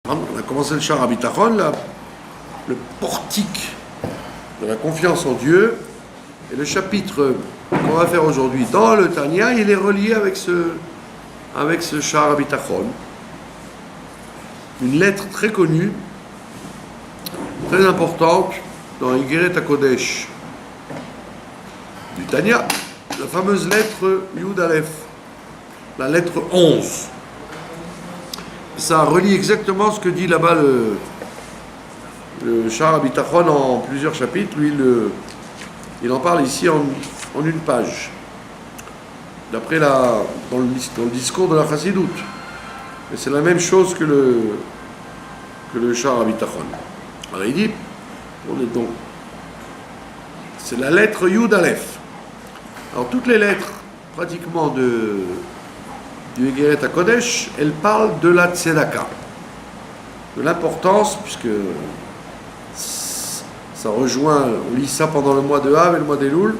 On a commencé le Shar HaBitachon, le portique de la confiance en Dieu. Et le chapitre qu'on va faire aujourd'hui dans le Tanya, il est relié avec ce Shar HaBitachon. Une lettre très connue, très importante dans Igeret HaKodesh du Tanya, la fameuse lettre Yud Aleph, la lettre 11. Ça relie exactement ce que dit là-bas le Shar HaBitachon en plusieurs chapitres. Lui, il en parle ici en une page, d'après dans le discours de la Chassidoute. Et c'est la même chose que le Shar HaBitachon. Alors il dit, c'est la lettre Yud Aleph. Alors toutes les lettres, pratiquement du Igeret HaKodesh, elles parlent de la Tzedaka, de l'importance, puisque ça rejoint, on lit ça pendant le mois de Av et le mois d'Elul,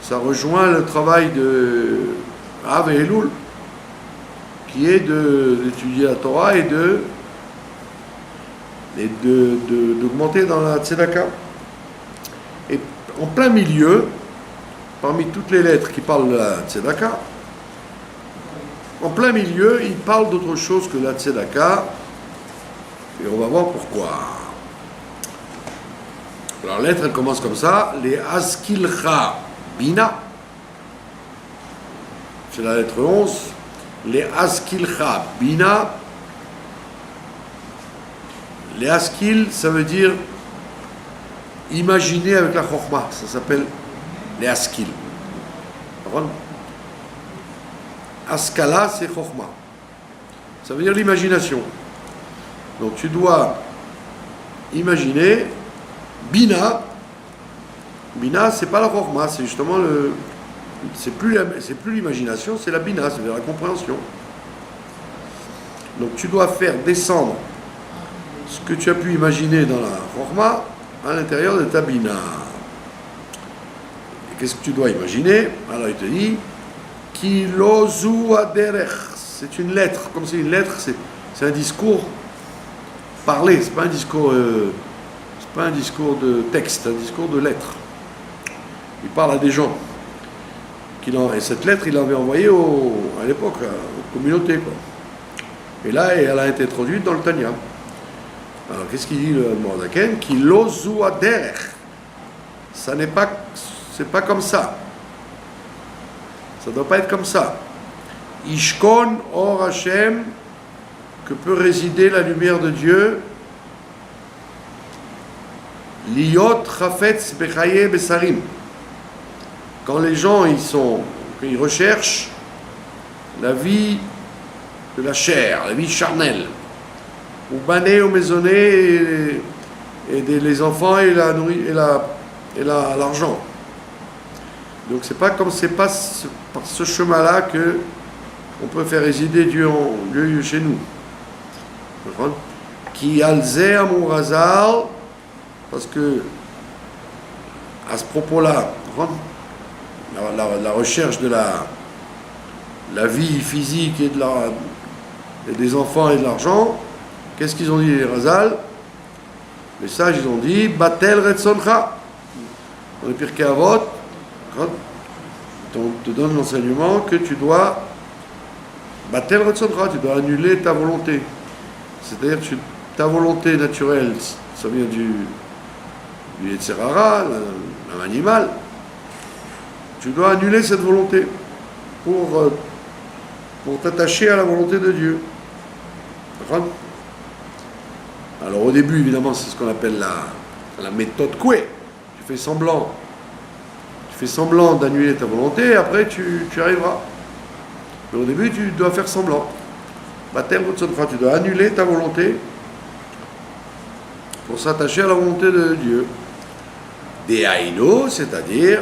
ça rejoint le travail de Av et Elul, qui est d'étudier la Torah et d'augmenter dans la Tzedaka. Et en plein milieu, parmi toutes les lettres qui parlent de la Tzedaka, en plein milieu, il parle d'autre chose que la Tzedaka, et on va voir pourquoi. Alors la lettre, elle commence comme ça, les Askilcha Bina, c'est la lettre 11, les Askilcha Bina, les Askil, ça veut dire imaginer avec la Chokhmah, ça s'appelle les Askil. Askala, c'est Chokhmah. Ça veut dire l'imagination. Donc tu dois imaginer. Bina, c'est pas la Chokhmah, c'est justement c'est plus l'imagination, c'est la Bina, c'est-à-dire la compréhension. Donc tu dois faire descendre ce que tu as pu imaginer dans la Chokhmah à l'intérieur de ta Bina. Et qu'est-ce que tu dois imaginer? Alors il te dit Ki lozu aderech, c'est une lettre, comme c'est une lettre, c'est un discours parlé, c'est pas un discours de texte, un discours de lettre. Il parle à des gens. Et cette lettre, il l'avait envoyée à l'époque, aux communautés, quoi. Et là, elle a été introduite dans le Tanya. Alors, qu'est-ce qu'il dit le Mordaken? Ki lozu aderech. C'est pas comme ça. Ça ne doit pas être comme ça. Ishkon or Hashem, que peut résider la lumière de Dieu. Liot chafetz bechaye besarim. Quand les gens ils recherchent la vie de la chair, la vie charnelle, ou bané ou maisonné et les enfants et l'argent. Donc c'est pas par ce chemin-là que on peut faire résider Dieu chez nous. Qui alzé amurazal, parce que à ce propos-là, la recherche de la vie physique et des enfants et de l'argent, qu'est-ce qu'ils ont dit les Razal? Les sages, ils ont dit Batel Retzoncha. Dans les Pirkei Avot, on te donne l'enseignement que tu dois Batel Retzoncha, tu dois annuler ta volonté. C'est-à-dire ta volonté naturelle, ça vient du Yetzer Hara, un animal. Tu dois annuler cette volonté pour t'attacher à la volonté de Dieu. D'accord? Alors au début, évidemment, c'est ce qu'on appelle la méthode Koué. Tu fais semblant d'annuler ta volonté, et après tu arriveras. Mais au début, tu dois faire semblant. Tu dois annuler ta volonté pour s'attacher à la volonté de Dieu. Dehaino, c'est-à-dire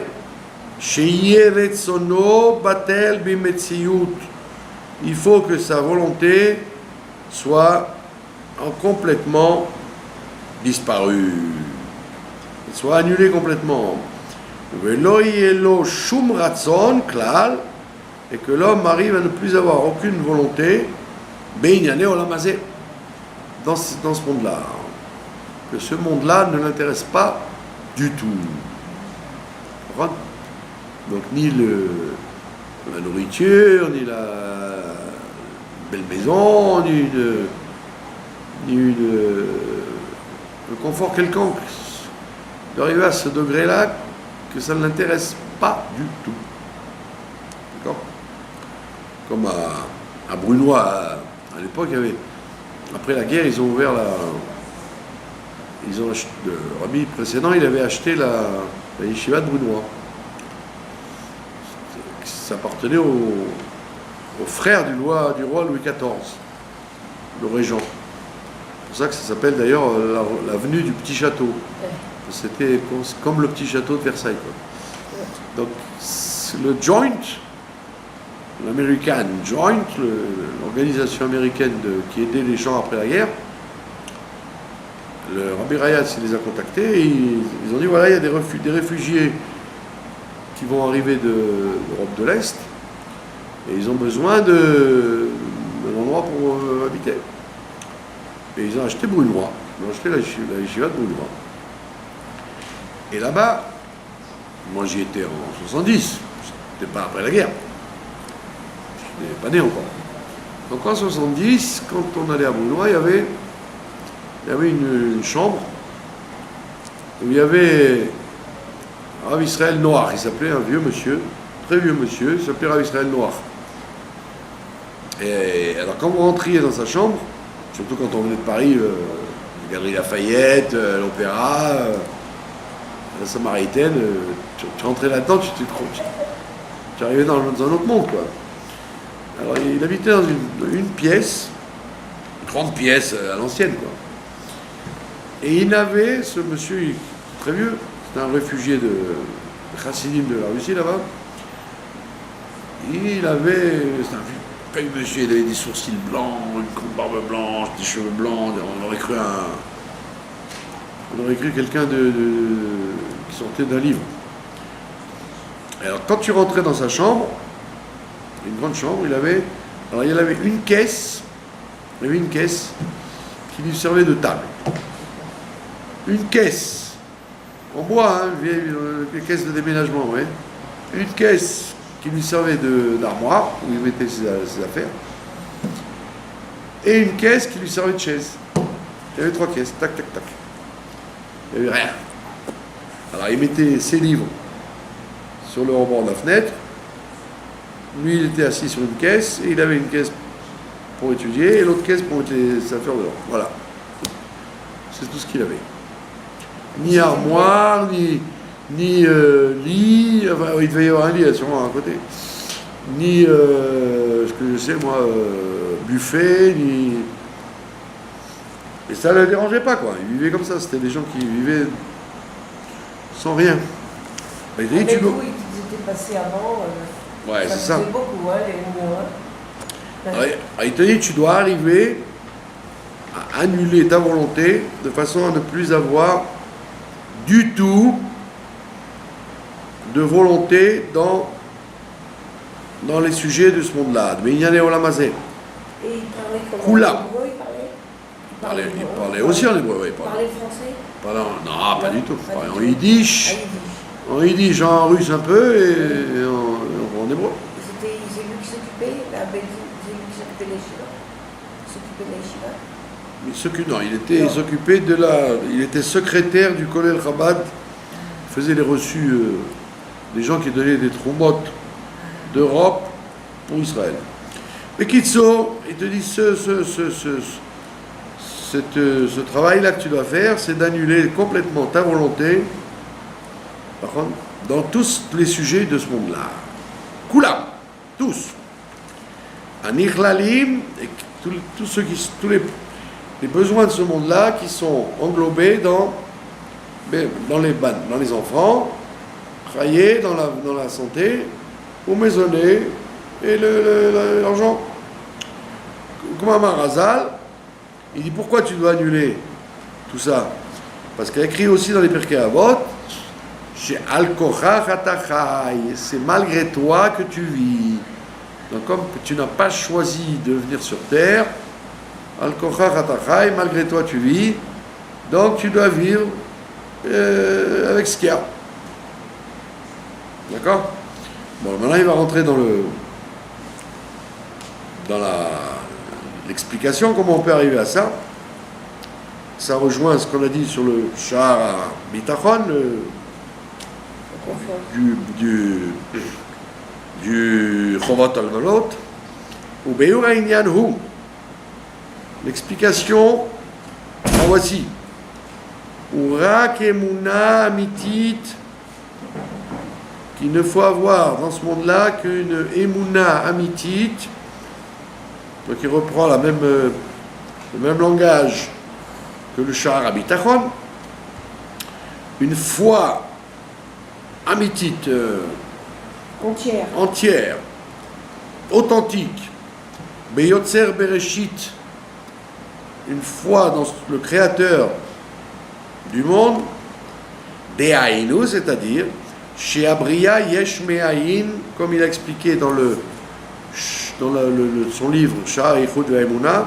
batel bimetziyut. Il faut que sa volonté soit complètement disparue, soit annulée complètement. Velo yelo shum ratzon klal, et que l'homme arrive à ne plus avoir aucune volonté, beignane olam hazeh, dans ce monde-là. Que ce monde-là ne l'intéresse pas du tout. Donc ni la nourriture, ni la belle maison, ni le confort quelconque. D'arriver à ce degré-là que ça ne l'intéresse pas du tout. D'accord? Comme à Brunois, à l'époque, il y avait, après la guerre, ils ont ouvert le rabbi précédent, il avait acheté la yeshiva de Brunois. Ça appartenait au frère du roi Louis XIV, le régent. C'est pour ça que ça s'appelle d'ailleurs l'avenue du Petit Château. C'était comme le Petit Château de Versailles, quoi. Donc le Joint, l'American Joint, l'organisation américaine qui aidait les gens après la guerre, le Rabbi Rayatz les a contactés et ils ont dit voilà, il y a des réfugiés qui vont arriver d'Europe de l'Est et ils ont besoin d'un endroit pour habiter. Et ils ont acheté Brunois, ils ont acheté la yeshiva de Brunois. Et là-bas, moi j'y étais en 70, c'était pas après la guerre, je n'étais pas né encore. Donc en 70, quand on allait à Brunois, il y avait une chambre où il y avait Rav Israël Noir, il s'appelait un vieux monsieur, très vieux monsieur, il s'appelait Rav Israël Noir. Et alors quand vous rentriez dans sa chambre, surtout quand on venait de Paris, la Galerie Lafayette, l'Opéra, la Samaritaine, tu rentrais là-dedans, tu arrivais dans un autre monde, quoi. Alors il habitait dans une pièce, une grande pièce à l'ancienne, quoi. Et il avait, ce monsieur très vieux, c'était un réfugié de Chassidim de la Russie là-bas, c'était un vieux monsieur, il avait des sourcils blancs, une grande barbe blanche, des cheveux blancs, on aurait cru quelqu'un qui sortait d'un livre. Alors quand tu rentrais dans sa chambre, une grande chambre, il avait une caisse, qui lui servait de table. Une caisse, en bois, hein, une caisse de déménagement, ouais. Une caisse qui lui servait d'armoire, où il mettait ses affaires, et une caisse qui lui servait de chaise. Il y avait 3 caisses, tac, tac, tac. Il n'y avait rien. Alors il mettait ses livres sur le rebord de la fenêtre. Lui, il était assis sur une caisse, et il avait une caisse pour étudier, et l'autre caisse pour mettre ses affaires dehors. Voilà. C'est tout ce qu'il avait. Ni armoire, ni lit, enfin il devait y avoir un lit sûrement à côté, ni ce que je sais moi, buffet, ni. Et ça ne le dérangeait pas, quoi. Ils vivaient comme ça, c'était des gens qui vivaient sans rien. Et ils étaient passés avant, ouais, c'est ça. Beaucoup, hein, les alors, il te dit, tu dois arriver à annuler ta volonté de façon à ne plus avoir du tout de volonté dans les sujets de ce monde-là. Mais il y en a au Lamazé. Et il parlait comment? Kula. Il parlait aussi en hébreu, oui. Il parlait français? Non, pas du tout. Il parlait en yiddish. En yiddish, en russe un peu, et en hébreu. C'est lui qui s'occupait, la Belgique, c'est lui qui s'occupait des yeshiva? Il était secrétaire du Kollel Chabad. Il faisait les reçus des gens qui donnaient des trombotes d'Europe pour Israël. Et Kitso, il te dit ce travail-là que tu dois faire, c'est d'annuler complètement ta volonté, par contre, dans tous les sujets de ce monde-là. Koulam, tous. Anichlalim, et tous les besoins de ce monde-là qui sont englobés dans les enfants, travailler dans la santé, au maisonner et l'argent. Comme Amar Razal, il dit pourquoi tu dois annuler tout ça? Parce qu'il a écrit aussi dans les Pirkei Avot, c'est malgré toi que tu vis. Donc comme tu n'as pas choisi de venir sur terre, Al kochach atachai, malgré toi tu vis, donc tu dois vivre avec ce qu'il y a. D'accord? Bon, maintenant il va rentrer dans l'explication, comment on peut arriver à ça. Ça rejoint ce qu'on a dit sur le Sha'ar Bitachon, du Chovot Algalot, ou Beur Inyan Hu. L'explication, en voici. Urak Emuna Amitit, qu'il ne faut avoir dans ce monde-là qu'une Emuna Amitit, donc il reprend le même langage que le Sha'ar HaBitachon, une foi amitite entière, authentique, Beyotzer Bereshit, une foi dans le Créateur du monde, Dehainu, c'est-à-dire chez Abriya Yesh Me'ayin, comme il a expliqué dans son livre Sha'ar Yichud Ve'emuna,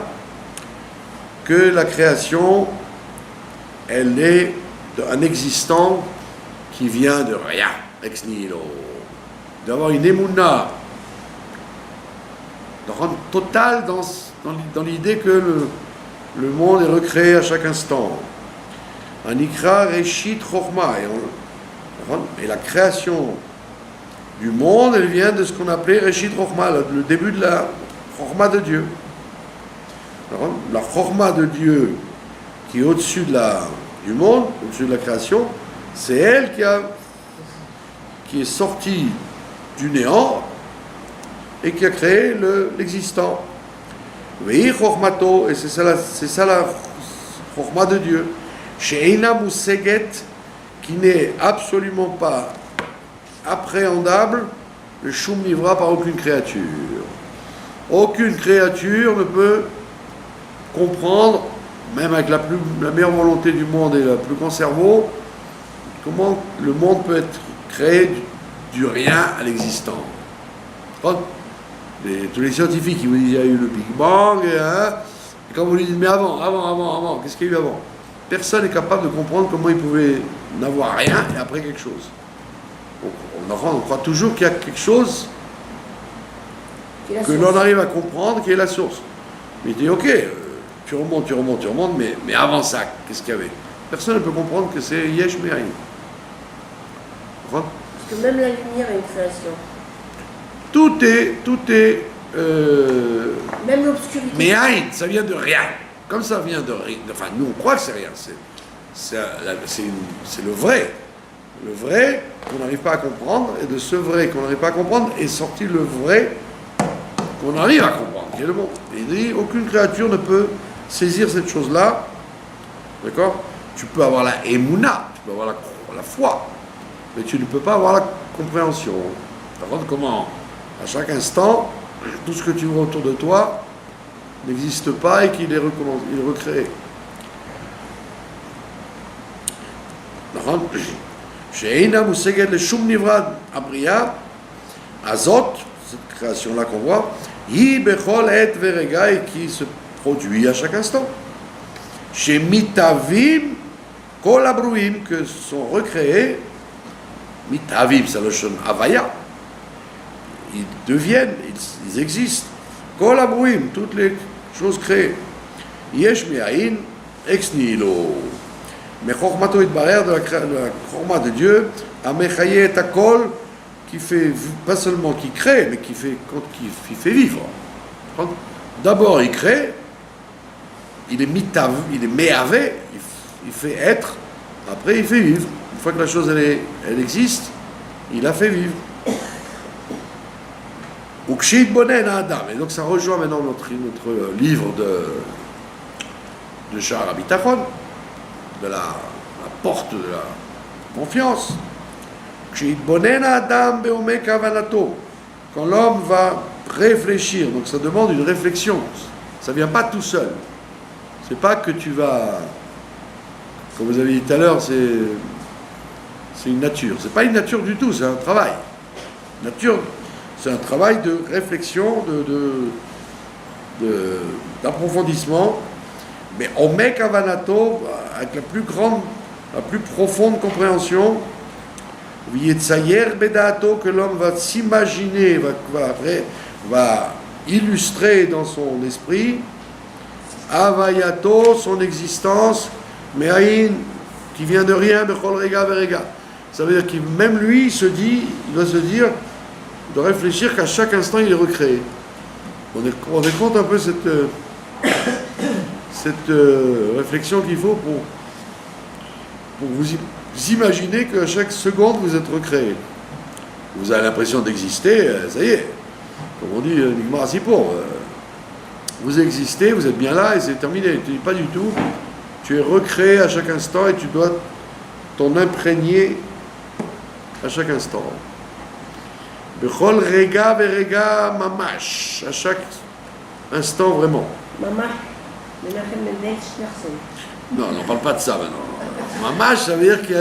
que la création, elle est un existant qui vient de rien, ex nihilo. D'avoir une émouna totale dans l'idée que le monde est recréé à chaque instant. Anikra Reshit Chochma. Et la création du monde, elle vient de ce qu'on appelait Reshit Chochma, le début de la Chochma de Dieu. La Chochma de Dieu qui est au-dessus du monde, au-dessus de la création, c'est elle qui est sortie du néant et qui a créé l'existant. Vei Chochmato, et c'est ça la Chochma de Dieu. She'eina Museget, qui n'est absolument pas appréhendable, le Shum Nivra par aucune créature. Aucune créature ne peut comprendre, même avec la meilleure volonté du monde et le plus grand cerveau, comment le monde peut être créé du rien à l'existant. Tous les scientifiques, ils vous disent qu'il y a eu le Big Bang, et quand vous lui dites, mais avant, qu'est-ce qu'il y a eu avant? Personne n'est capable de comprendre comment il pouvait n'avoir rien et après quelque chose. On croit toujours qu'il y a quelque chose que l'on arrive à comprendre, qui est la source. Mais il dit, ok, tu remontes, mais avant ça, qu'est-ce qu'il y avait? Personne ne peut comprendre que c'est Yesh Me'ayin. Parce que même la lumière est une création. Tout est même l'obscurité. Me'ayin, ça vient de rien. Comme ça vient de rien. Enfin, nous, on croit que c'est rien. C'est le vrai. Le vrai qu'on n'arrive pas à comprendre, et de ce vrai qu'on n'arrive pas à comprendre, est sorti le vrai qu'on arrive à comprendre, qui est le bon. Et il dit, aucune créature ne peut saisir cette chose-là. D'accord? Tu peux avoir la émouna, tu peux avoir la foi, mais tu ne peux pas avoir la compréhension. Par contre, comment, à chaque instant, tout ce que tu vois autour de toi n'existe pas et qu'il est recréé. She'eina museged le shum nivra abriya, azot, cette création-là qu'on voit, hi bechol et verega, et qui se produit à chaque instant. Chez mitavim kol abruim, que sont recréés, mitavim, c'est le shon avaya, ils deviennent, ils existent. Kol abruim, toutes les choses créées. Yesh me'ayin ex nihilo. Mais Chochmato Itbarer, de la Chochma de Dieu, Amechaye et Akol, qui fait, pas seulement qui crée, mais qui fait vivre. D'abord il crée, il est méhavé, il fait être, après il fait vivre. Une fois que la chose elle existe, il la fait vivre. Ukshit Bonen Adam. Et donc ça rejoint maintenant notre livre de Sha'ar HaBitachon, de la porte de la confiance. Quand l'homme va réfléchir, donc ça demande une réflexion, ça ne vient pas tout seul. C'est pas que tu vas, comme vous avez dit tout à l'heure, c'est une nature. C'est pas une nature du tout, c'est un travail. Nature, c'est un travail de réflexion, d'approfondissement, mais Omek Avanato, avec la plus profonde compréhension, Yetzayer Bedato, que l'homme va s'imaginer, va illustrer dans son esprit, Avayato, son existence, Me'ain, qui vient de rien, Bechol Rega Verega. Ça veut dire que même lui, il doit se dire, de réfléchir qu'à chaque instant il est recréé. On est compte un peu cette réflexion qu'il faut pour vous imaginer qu'à chaque seconde vous êtes recréé. Vous avez l'impression d'exister, ça y est, comme on dit, Nigmar Sipo. Vous existez, vous êtes bien là et c'est terminé. Tu dis pas du tout. Tu es recréé à chaque instant et tu dois t'en imprégner à chaque instant. Bechol rega verega mamash, à chaque instant vraiment. Maman, Menachem Mendel Schneerson. Non, on n'en parle pas de ça maintenant. Mamash, ça veut dire que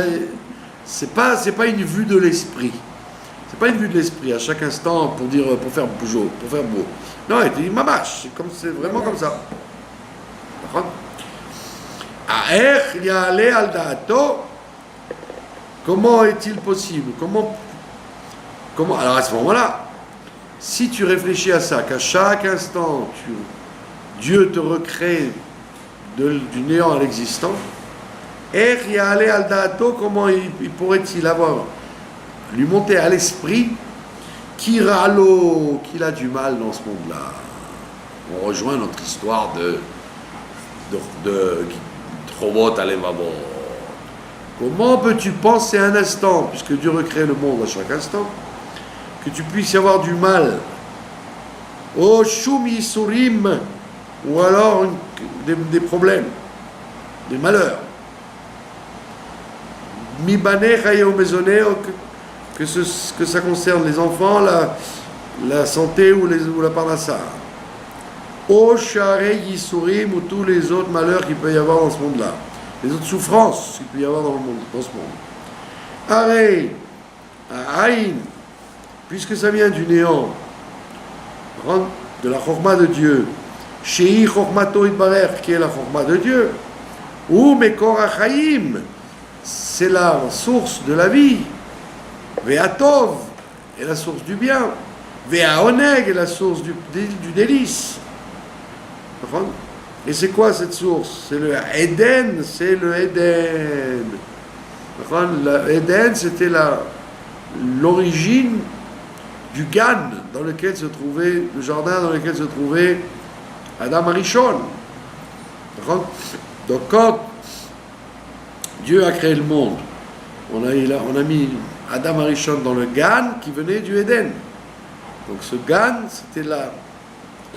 c'est pas une vue de l'esprit. C'est pas une vue de l'esprit à chaque instant pour faire beau. Non, il dit mamash, c'est vraiment comme ça. Aech ya'ale al da'ato. Comment est-il possible? Comment alors à ce moment-là, si tu réfléchis à ça, qu'à chaque instant Dieu te recrée du néant à l'existant, comment il pourrait-il lui monter à l'esprit qu'il a du mal dans ce monde-là? On rejoint notre histoire de Trobot Alevabo. Comment peux-tu penser un instant, puisque Dieu recrée le monde à chaque instant, que tu puisses y avoir du mal, au Shum Yisurim, ou alors des problèmes, des malheurs, Mibanecha et Omezoneo, que ça concerne les enfants, la santé ou la parnassa, au Share Yisurim, ou tous les autres malheurs qu'il peut y avoir dans ce monde-là, les autres souffrances qu'il peut y avoir dans ce monde. Arei, Aïn, puisque ça vient du néant, de la chorma de Dieu, Shei chormato itbarer, qui est la chorma de Dieu, ou Mekor HaChaim, c'est la source de la vie, Ve'atov est la source du bien, Ve'aoneg est la source du délice. Et c'est quoi cette source? C'est le Eden, Eden, c'était l'origine du Gan, dans lequel se trouvait, le jardin dans lequel se trouvait Adam Arishon. Donc quand Dieu a créé le monde, on a mis Adam Arishon dans le Gan qui venait du Eden. Donc ce Gan, c'était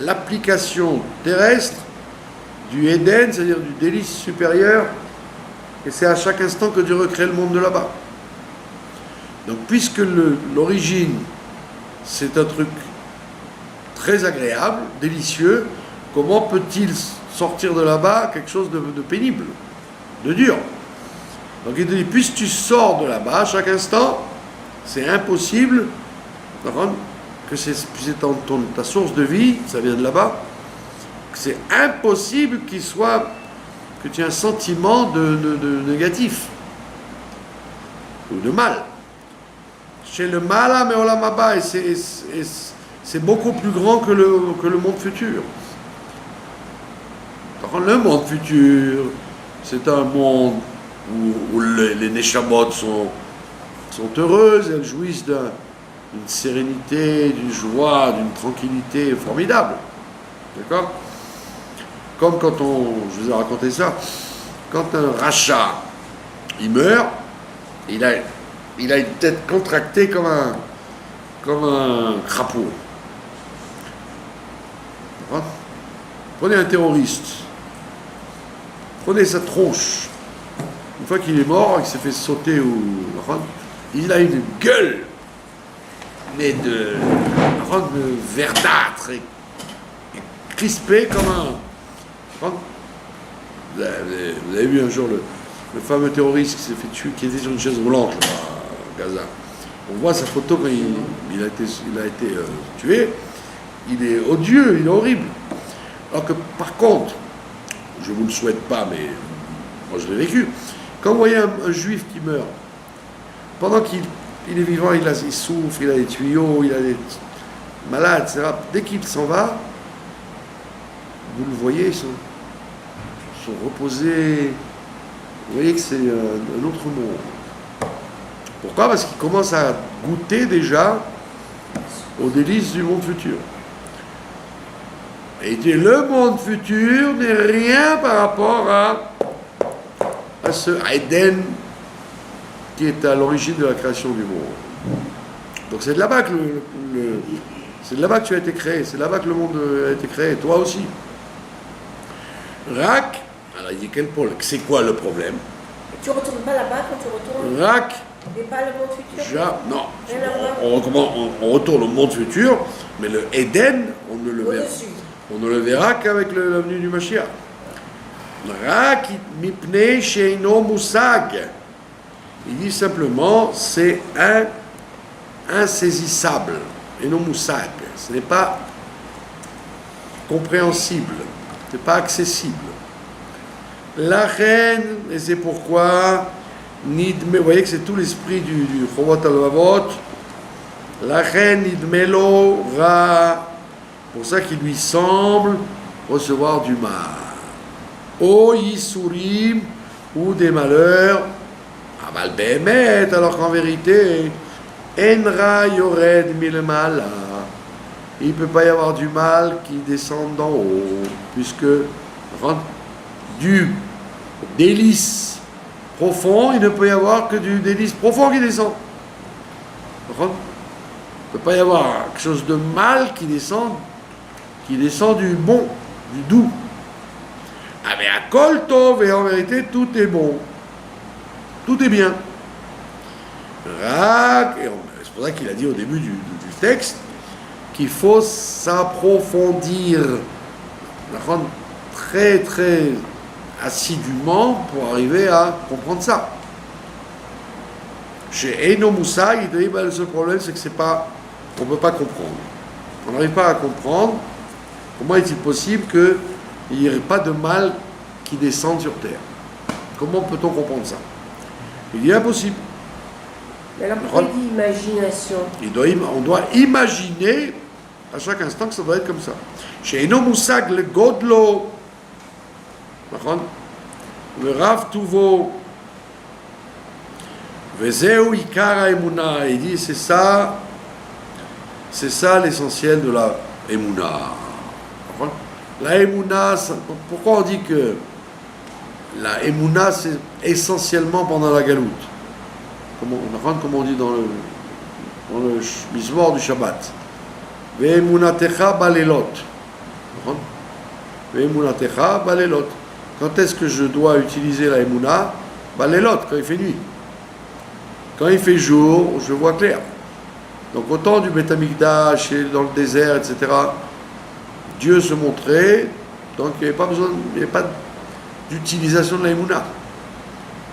l'application terrestre du Eden, c'est-à-dire du délice supérieur, et c'est à chaque instant que Dieu recrée le monde de là-bas. Donc puisque l'origine, c'est un truc très agréable, délicieux, comment peut-il sortir de là-bas quelque chose de pénible, de dur? Donc il te dit, puisque tu sors de là-bas à chaque instant, c'est impossible, que c'est ta source de vie, ça vient de là-bas, c'est impossible que tu aies un sentiment de négatif ou de mal. Chez le mal, mais olamaba, c'est beaucoup plus grand que le monde futur. Le monde futur, c'est un monde où les neshamot sont heureuses, elles jouissent d'une sérénité, d'une joie, d'une tranquillité formidable. D'accord? Comme quand je vous ai raconté ça, quand un rachat, il meurt, il a une tête contractée comme un crapaud. Prenez un terroriste, prenez sa tronche. Une fois qu'il est mort, il s'est fait sauter il a une gueule, mais de verdâtre et crispé comme un... Vous avez vu un jour le fameux terroriste qui s'est fait tuer, qui était sur une chaise roulante là, à Gaza. On voit sa photo quand il a été tué. Il est odieux, il est horrible. Alors que par contre, je ne vous le souhaite pas, mais moi je l'ai vécu, quand vous voyez un juif qui meurt, pendant qu'il est vivant, il souffre, il a des tuyaux, il a des malades, etc. Dès qu'il s'en va, vous le voyez, ils sont reposés. Vous voyez que c'est un autre monde. Pourquoi? Parce qu'il commence à goûter déjà aux délices du monde futur. Et le monde futur n'est rien par rapport à ce Eden qui est à l'origine de la création du monde. Donc c'est de là-bas que c'est de là-bas que tu as été créé, c'est de là-bas que le monde a été créé, toi aussi. Rak, alors il dit quel problème? C'est quoi le problème? Tu ne retournes pas là-bas quand tu retournes? Rak, Et pas le monde futur? non. On retourne au monde futur, mais le Eden, on ne le verra qu'avec la venue du Mashiach. Rak mipnei sheino musag. Il dit simplement, c'est insaisissable, et non moussag. Ce n'est pas compréhensible, ce n'est pas accessible. La reine, et c'est pourquoi, vous voyez que c'est tout l'esprit du Chovot HaLevavot, la reine nidmelo ra, pour ça qu'il lui semble recevoir du mal. O yisurim, ou des malheurs, Aval Behemet, alors qu'en vérité, Enra Yored Milmala, il ne peut pas y avoir du mal qui descende d'en haut, puisque du délice profond, il ne peut y avoir que du délice profond qui descend. Il ne peut pas y avoir quelque chose de mal qui descend du bon, du doux. Ah mais à Koltov, et en vérité, tout est bon. Tout est bien. C'est pour ça qu'il a dit au début du texte qu'il faut s'approfondir très très assidûment pour arriver à comprendre ça. Chez Eino Moussa, il dit le seul problème c'est que on ne peut pas comprendre. On n'arrive pas à comprendre comment est-il possible qu'il n'y ait pas de mal qui descende sur terre. Comment peut-on comprendre ça? Il est impossible. Mais alors pourquoi il dit imagination? On doit imaginer à chaque instant que ça doit être comme ça. Chez Eno Moussag le Godlo, le Rav Tuvo, Vezeu Ikara Emuna, il dit c'est ça l'essentiel de la Emuna. La Emuna, pourquoi on dit que la Emouna, c'est essentiellement pendant la galoute. Comme on dit dans le Mizmor du Shabbat. Ve'emunatecha balelot. Ve'emunatecha balelot. Quand est-ce que je dois utiliser la Emouna? Balelot, quand il fait nuit. Quand il fait jour, je vois clair. Donc au temps du Beth Amikdash et dans le désert, etc., Dieu se montrait, donc il n'y avait pas d'utilisation de la Emouna.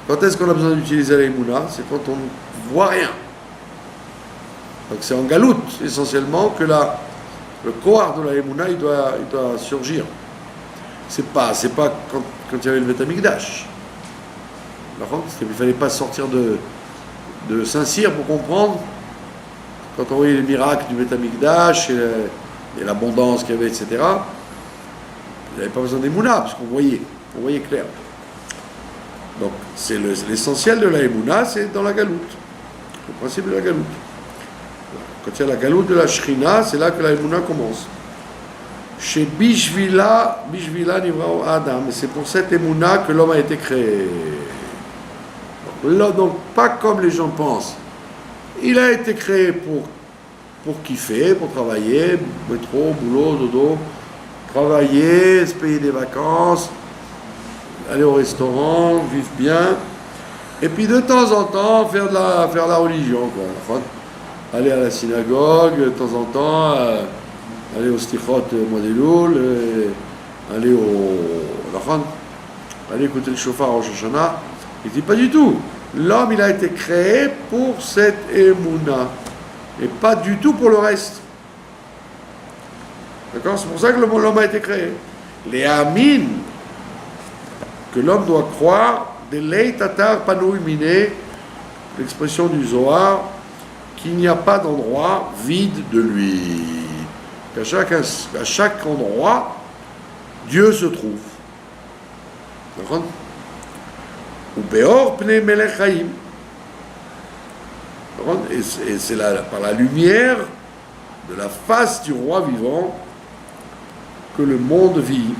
Quand est-ce qu'on a besoin d'utiliser la Emouna? C'est quand on ne voit rien. Donc c'est en galoute essentiellement que le corps de la Emouna il doit surgir. C'est pas quand il y avait le Beth Amikdash. Il ne fallait pas sortir de Saint-Cyr pour comprendre. Quand on voyait les miracles du Beth Amikdash et l'abondance qu'il y avait, etc., il n'y avait pas besoin d'Emouna, parce qu'on voyait clair. Donc, c'est l'essentiel de la Emouna, c'est dans la galoute. Le principe de la galoute. Quand il y a la galoute de la Shrina, c'est là que la Emouna commence. Chez Bishvila Nivrao Adam, et c'est pour cette Emouna que l'homme a été créé. Donc, pas comme les gens pensent. Il a été créé pour kiffer, pour travailler, métro, boulot, dodo, travailler, se payer des vacances, aller au restaurant, vivre bien, et puis de temps en temps faire la religion, quoi. Enfin, aller à la synagogue, de temps en temps, aller au Stichot Modeloul, aller écouter le chauffard au Shoshana. Il dit pas du tout. L'homme, il a été créé pour cette Emouna, et pas du tout pour le reste. D'accord? C'est pour ça que l'homme a été créé. les amines que l'homme doit croire, des lei tatar panouï miné, l'expression du Zohar, qu'il n'y a pas d'endroit vide de lui. Qu'à chaque endroit, Dieu se trouve. D'accord? Ou Beor Pnei Melech Chaim. Et c'est par la lumière de la face du roi vivant que le monde vit.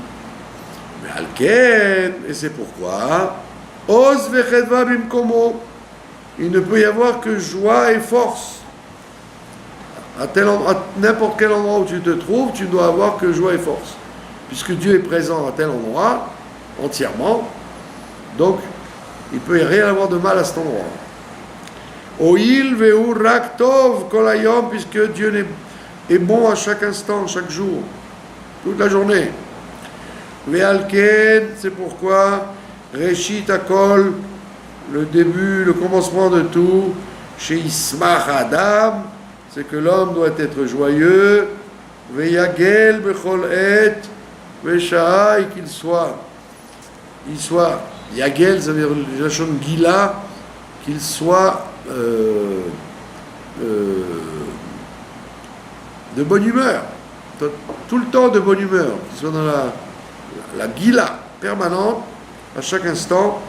Mais Alken, et c'est pourquoi, Oz vechedva bimkomo, il ne peut y avoir que joie et force. À n'importe quel endroit où tu te trouves, tu ne dois avoir que joie et force. Puisque Dieu est présent à tel endroit, entièrement, donc il ne peut rien avoir de mal à cet endroit. Oil veu rak tov kol hayom, puisque Dieu est bon à chaque instant, chaque jour, toute la journée. Ve'alken, c'est pourquoi Reshit Akol, le début, le commencement de tout, chez Ismach Adam, c'est que l'homme doit être joyeux, Ve'yagel bechol et, Ve'sha'a, et qu'il soit Yagel, ça veut dire la chose Gila, qu'il soit de bonne humeur, tout le temps de bonne humeur, qu'il soit dans la Gila permanente, à chaque instant,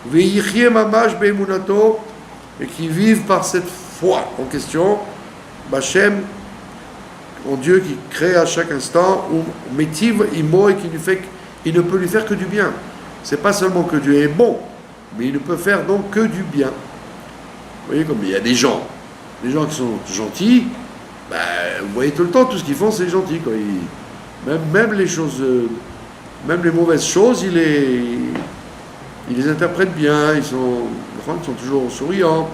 Ve'yichye mamash be'emunato, et qui vivent par cette foi en question, Bachem, en Dieu qui crée à chaque instant, ou Metiv imo, et il ne peut lui faire que du bien. C'est pas seulement que Dieu est bon, mais il ne peut faire donc que du bien. Vous voyez, comme il y a des gens qui sont gentils, vous voyez tout le temps, tout ce qu'ils font, c'est gentil, quoi. Même les choses, même les mauvaises choses, ils les interprètent bien, ils sont toujours souriants.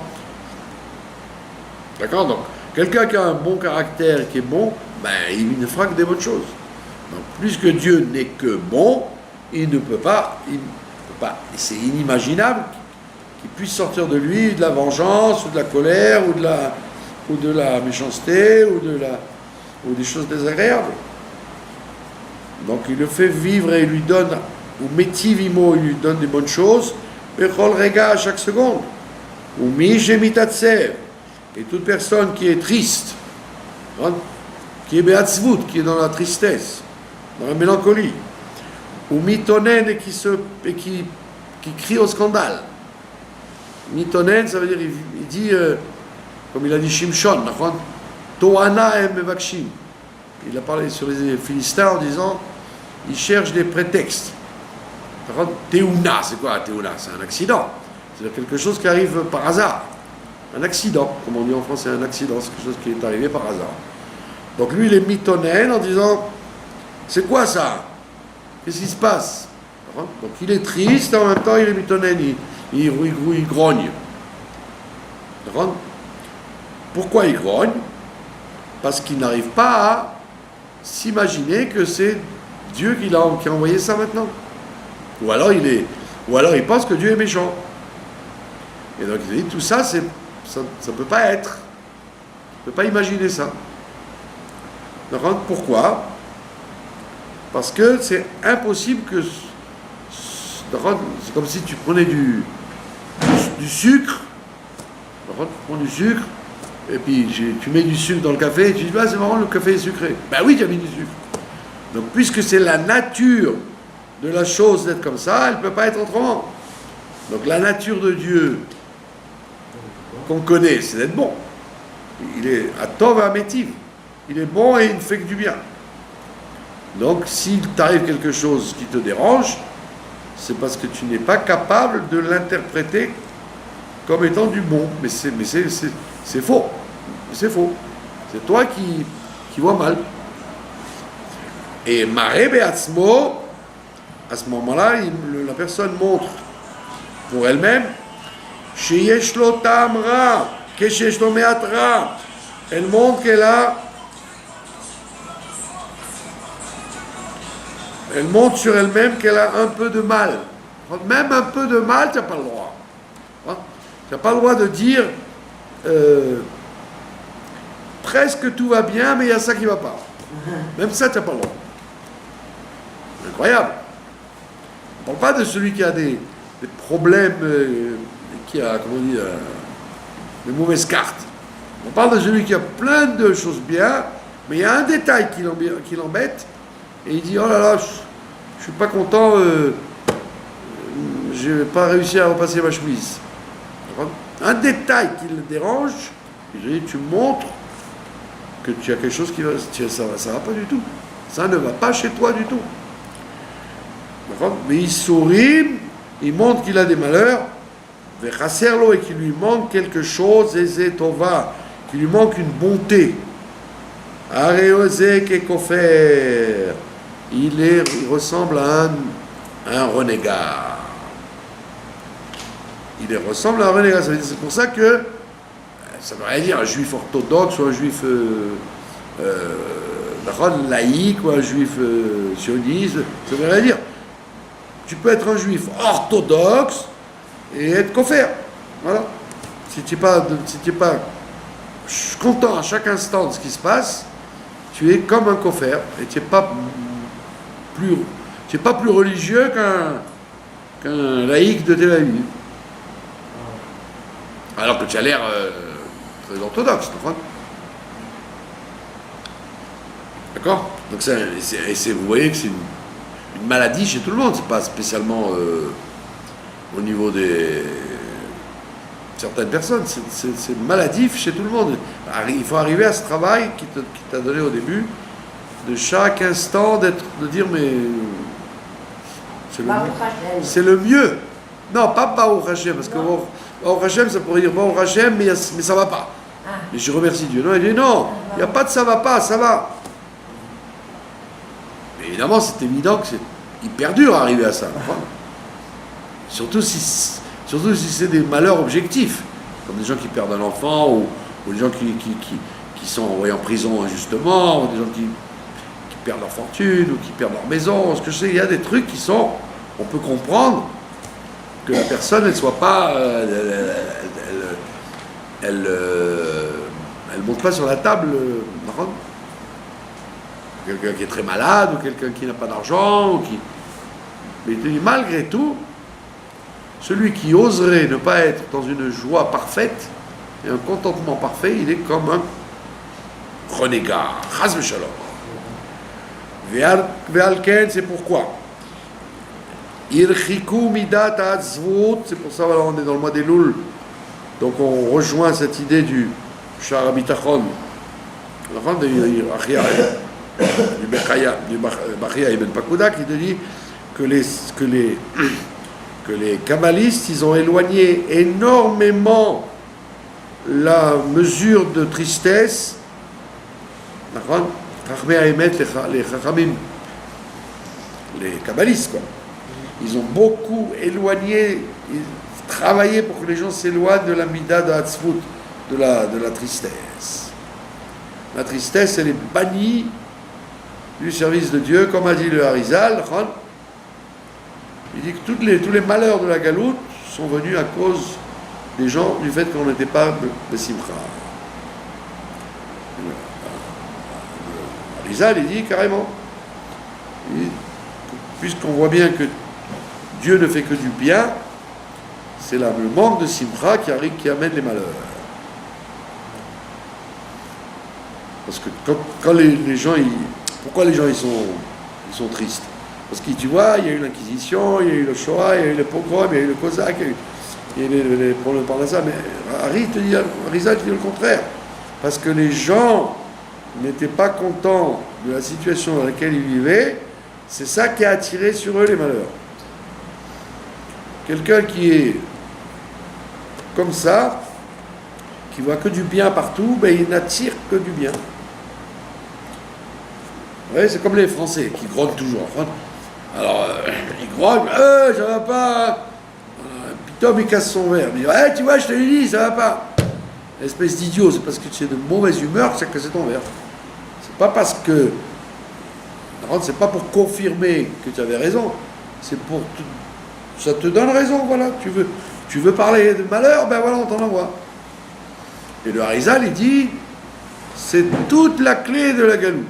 D'accord? Donc, quelqu'un qui a un bon caractère, qui est bon, il ne fera que des bonnes choses. Donc, puisque Dieu n'est que bon, il ne peut pas, c'est inimaginable qu'il puisse sortir de lui de la vengeance, ou de la colère, ou de la méchanceté, ou des choses désagréables. Donc il le fait vivre et il lui donne, ou metivimo, il lui donne des bonnes choses, bechol rega à chaque seconde, ou mitatsev, et toute personne qui est triste, qui est beatzvut, qui est dans la tristesse, dans la mélancolie, ou mitonen, et qui crie au scandale. Mitonen, ça veut dire, il dit, comme il a dit Shimshon, Toana em mevakshim. Il a parlé sur les Philistins en disant, ils cherchent des prétextes. Théouna, c'est quoi Théouna? C'est un accident. C'est quelque chose qui arrive par hasard. Un accident, comme on dit en français, un accident, c'est quelque chose qui est arrivé par hasard. Donc lui, il est mitonen en disant, c'est quoi ça? Qu'est-ce qui se passe? Donc il est triste, en même temps il est mitonen, il grogne. Pourquoi il grogne? Parce qu'il n'arrive pas à s'imaginer que c'est Dieu qui a envoyé ça maintenant. Ou alors il pense que Dieu est méchant. Et donc il dit, tout ça, ça ne peut pas être. On ne peut pas imaginer ça. Pourquoi? Parce que c'est impossible que... C'est comme si tu prenais du sucre, tu prends du sucre, et puis tu mets du sucre dans le café, et tu dis, c'est marrant, le café est sucré. Oui, tu as mis du sucre. Donc, puisque c'est la nature de la chose d'être comme ça, elle ne peut pas être autrement. Donc, la nature de Dieu qu'on connaît, c'est d'être bon. Il est à tov et à métiv. Il est bon et il ne fait que du bien. Donc, s'il t'arrive quelque chose qui te dérange, c'est parce que tu n'es pas capable de l'interpréter comme étant du bon. Mais c'est faux. C'est faux. C'est toi qui vois mal. Et Maré Beatzmo, à ce moment-là, la personne montre pour elle-même, Sheyesh lo tamra, keshesh lo meatra. Elle montre elle montre sur elle-même qu'elle a un peu de mal. Même un peu de mal, tu n'as pas le droit. Tu n'as pas le droit de dire presque tout va bien, mais il y a ça qui ne va pas. Même ça, tu n'as pas le droit. Incroyable. On ne parle pas de celui qui a des problèmes, qui a, comment dire, des mauvaises cartes. On parle de celui qui a plein de choses bien, mais il y a un détail qui l'embête, et il dit, oh là là, je ne suis pas content, je n'ai pas réussi à repasser ma chemise. Un détail qui le dérange, tu montres que tu as quelque chose qui va, ça va pas du tout. Ça ne va pas chez toi du tout. Mais il sourit, il montre qu'il a des malheurs, et qu'il lui manque quelque chose, qu'il lui manque une bonté. Il ressemble à un renégat. Il ressemble à un renégat. C'est pour ça que ça ne veut rien dire un juif orthodoxe ou un juif laïque ou un juif sioniste. Ça ne veut rien dire. Tu peux être un juif orthodoxe et être koffer. Voilà. Si tu n'es pas content à chaque instant de ce qui se passe, tu es comme un koffer et tu n'es pas plus religieux qu'un laïc de Tel Aviv. Alors que tu as l'air très orthodoxe, tu comprends? D'accord? Donc vous voyez que c'est une maladie chez tout le monde, c'est pas spécialement au niveau des certaines personnes, c'est maladif chez tout le monde. Il faut arriver à ce travail qui t'a donné au début, de chaque instant de dire mais c'est le mieux. Non, pas Baruch Hashem, parce que Baruch Hashem ça pourrait dire Baruch Hashem, mais ça va pas. Mais je remercie Dieu. Non, il dit non, il n'y a pas de ça va pas, ça va. Mais évidemment, c'est évident que c'est hyper dur à arriver à ça. Enfin, surtout si c'est des malheurs objectifs, comme des gens qui perdent un enfant, ou des gens qui sont envoyés en prison injustement, ou des gens qui perdent leur fortune, ou qui perdent leur maison. Ce que je sais, il y a des trucs qui sont, on peut comprendre que la personne ne soit pas, elle monte pas sur la table. Quelqu'un qui est très malade, ou quelqu'un qui n'a pas d'argent, mais malgré tout, celui qui oserait ne pas être dans une joie parfaite et un contentement parfait, il est comme un renégat. Chas v'shalom. Ve'alken, c'est pourquoi. Irchiku midat ha'atzvut, c'est pour ça, voilà, on est dans le mois des Loul. Donc on rejoint cette idée du Shar HaBitachon, du Bachia Ibn Pakuda, qui te dit que les kabbalistes, ils ont éloigné énormément la mesure de tristesse, les chachamim, les kabbalistes, quoi. Ils ont beaucoup éloigné, travaillé pour que les gens s'éloignent de la mida de Hatzvut, de la tristesse. La tristesse, elle est bannie du service de Dieu, comme a dit le Harizal. Il dit que tous les malheurs de la galoute sont venus à cause des gens, du fait qu'on n'était pas de Simcha. Le Harizal, il dit carrément, puisqu'on voit bien que Dieu ne fait que du bien, c'est là le manque de Simcha qui amène les malheurs. Parce que quand les gens, pourquoi les gens ils sont tristes? Parce que tu vois, il y a eu l'Inquisition, il y a eu le Shoah, il y a eu le pogrom, il y a eu le Cosaque, il y a eu les problèmes par ça. Mais Harizal te dit le contraire. Parce que les gens n'étaient pas contents de la situation dans laquelle ils vivaient, c'est ça qui a attiré sur eux les malheurs. Quelqu'un qui est comme ça, qui voit que du bien partout, ben il n'attire que du bien. Vous voyez, c'est comme les Français qui grognent toujours. Alors, ils grognent, ça va pas. Puis Tom, il casse son verre. Il dit, tu vois, je te l'ai dit, ça va pas. Espèce d'idiot, c'est parce que tu es de mauvaise humeur que ça casse ton verre. C'est pas parce que. C'est pas pour confirmer que tu avais raison. C'est pour. Ça te donne raison, voilà. Tu veux parler de malheur, ben voilà, on t'en envoie. Et le Harizal, il dit, c'est toute la clé de la galoute.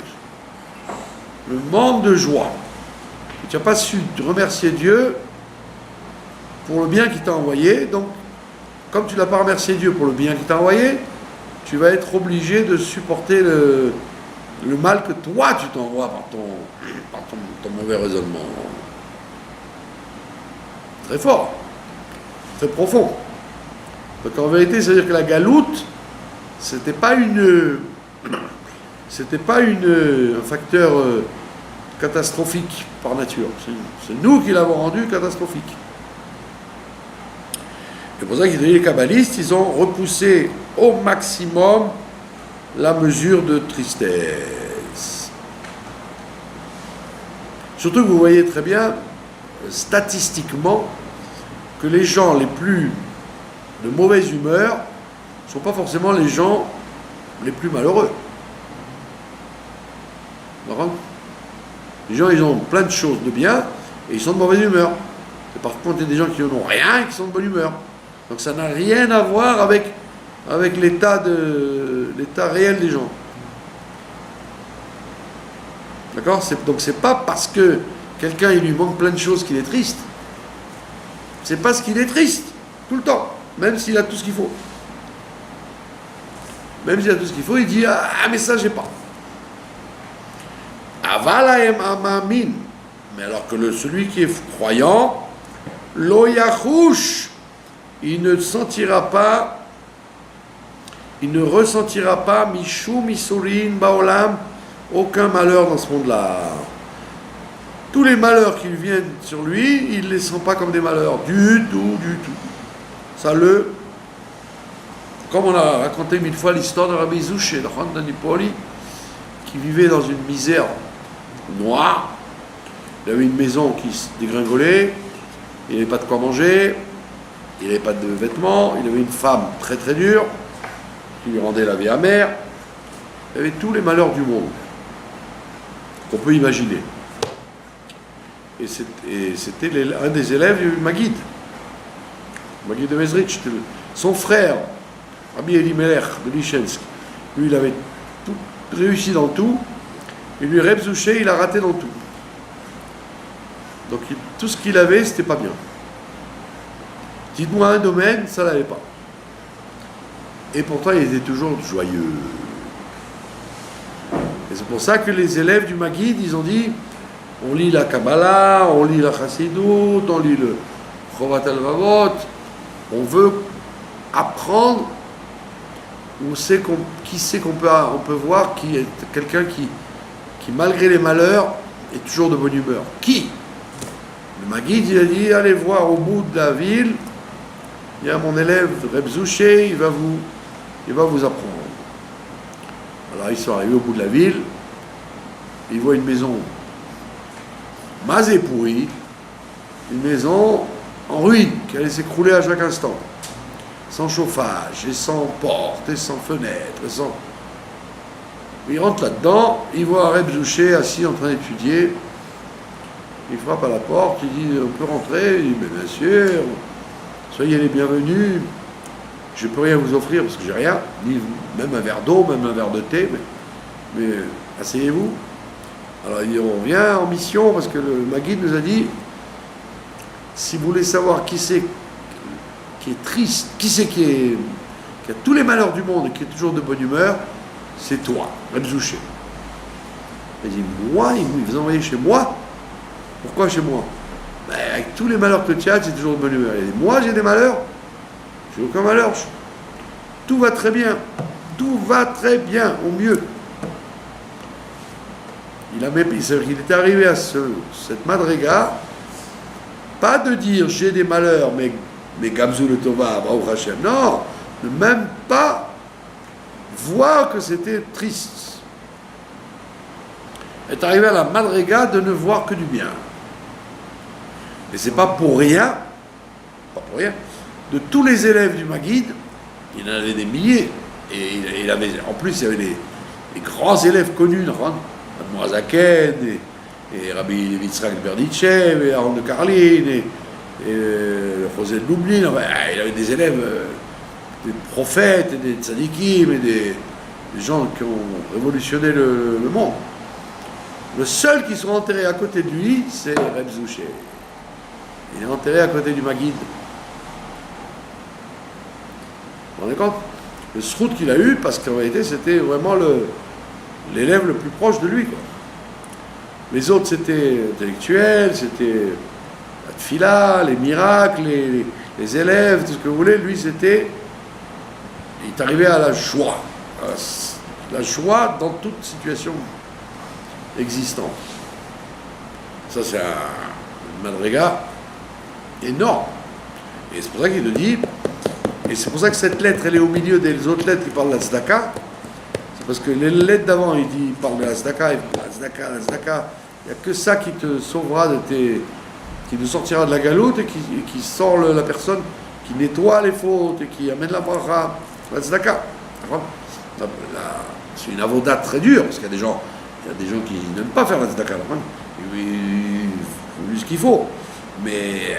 Le manque de joie. Et tu n'as pas su remercier Dieu pour le bien qu'il t'a envoyé. Donc, comme tu n'as pas remercié Dieu pour le bien qu'il t'a envoyé, tu vas être obligé de supporter le mal que toi tu t'envoies par ton mauvais raisonnement. Très fort, très profond. Donc en vérité, c'est-à-dire que la galoute, c'était pas un facteur catastrophique par nature. C'est nous qui l'avons rendu catastrophique. C'est pour ça que les kabbalistes, ils ont repoussé au maximum la mesure de tristesse. Surtout que vous voyez très bien, statistiquement, que les gens les plus de mauvaise humeur ne sont pas forcément les gens les plus malheureux. Les gens, ils ont plein de choses de bien et ils sont de mauvaise humeur. Et par contre, il y a des gens qui n'ont rien et qui sont de bonne humeur. Donc ça n'a rien à voir avec l'état réel des gens. D'accord ? Donc c'est pas parce que quelqu'un il lui manque plein de choses qu'il est triste. C'est parce qu'il est triste, tout le temps, même s'il a tout ce qu'il faut. Même s'il a tout ce qu'il faut, il dit ah mais ça j'ai pas. Avalaem amamin. Mais alors que celui qui est croyant, lo yachush, il ne ressentira pas mishum isurin baolam, aucun malheur dans ce monde-là. Tous les malheurs qui viennent sur lui, il ne les sent pas comme des malheurs, du tout. Ça comme on a raconté 1000 fois l'histoire de Rabbi Zouché, de Randanipoli, qui vivait dans une misère noire. Il avait une maison qui se dégringolait, il n'avait pas de quoi manger, il n'avait pas de vêtements, il avait une femme très très dure, qui lui rendait la vie amère. Il avait tous les malheurs du monde qu'on peut imaginer. Et c'était un des élèves du Maguid de Mezrich. Son frère, Rabbi Elimelech de Lichensk, lui il avait tout réussi dans tout, et lui Reb Zouché il a raté dans tout. Donc tout ce qu'il avait, c'était pas bien. Dites-moi un domaine, ça l'avait pas. Et pourtant il était toujours joyeux. Et c'est pour ça que les élèves du Maguid, ils ont dit, on lit la Kabbalah, on lit la Chassidut, on lit le Chovat Alvavot, on veut apprendre, qui sait qu'on peut voir qui est quelqu'un qui malgré les malheurs est toujours de bonne humeur. Qui? Le Maguid, il a dit, allez voir au bout de la ville, il y a mon élève Reb Zouché, il va vous apprendre. Alors ils sont arrivés au bout de la ville, ils voient une maison masée pourrie, une maison en ruine, qui allait s'écrouler à chaque instant, sans chauffage, et sans porte, et sans fenêtre, Il rentre là-dedans, il voit Reb Zouché assis en train d'étudier, il frappe à la porte, il dit on peut rentrer, il dit mais bien sûr, soyez les bienvenus, je ne peux rien vous offrir parce que j'ai rien, ni même un verre d'eau, même un verre de thé, mais asseyez-vous. Alors on vient en mission parce que le Maguid nous a dit si vous voulez savoir qui c'est qui est triste, qui a tous les malheurs du monde et qui est toujours de bonne humeur, c'est toi, Reb Zouché. Il dit moi, il vous envoyez chez moi. Pourquoi chez moi? Ben, avec tous les malheurs que tu as, c'est toujours de bonne humeur. Il dit moi j'ai des malheurs, j'ai aucun malheur. Tout va très bien, au mieux. Il est arrivé à cette madriga, pas de dire j'ai des malheurs, mais Gamzou le Tova, Baruch Hashem. Non, ne même pas voir que c'était triste. Il est arrivé à la madriga de ne voir que du bien. Et c'est pas pour rien, de tous les élèves du Maguid, il en avait des milliers. Et en plus, il y avait les grands élèves connus, Moazaken, et Rabbi Yitzhak de Berditchev, et Aaron de Karlin, et José de Lublin. Enfin, il avait des élèves, des prophètes, et des tzadikim, et des gens qui ont révolutionné le monde. Le seul qui sera enterré à côté de lui, c'est Reb Zouché. Il est enterré à côté du Maguide. Vous vous rendez compte? Le srout qu'il a eu, parce qu'en réalité, c'était vraiment l'élève le plus proche de lui, quoi. Les autres, c'était intellectuels, c'était la tfila, les miracles, les élèves, tout ce que vous voulez. Lui, c'était... Il est arrivé à la joie. La joie dans toute situation existante. Ça, c'est un madriga énorme. Et c'est pour ça qu'il te dit... Et c'est pour ça que cette lettre, elle est au milieu des autres lettres qui parlent de la tzedaka. C'est parce que les lettres d'avant, il parle de la tzedaka, la tzedaka. Il n'y a que ça qui te sauvera qui te sortira de la galoute et qui sort la personne, qui nettoie les fautes et qui amène la bracha, la tzedaka. C'est une avoda très dure, parce qu'il y a des gens qui n'aiment pas faire la tzedaka. Il faut ce qu'il faut. Mais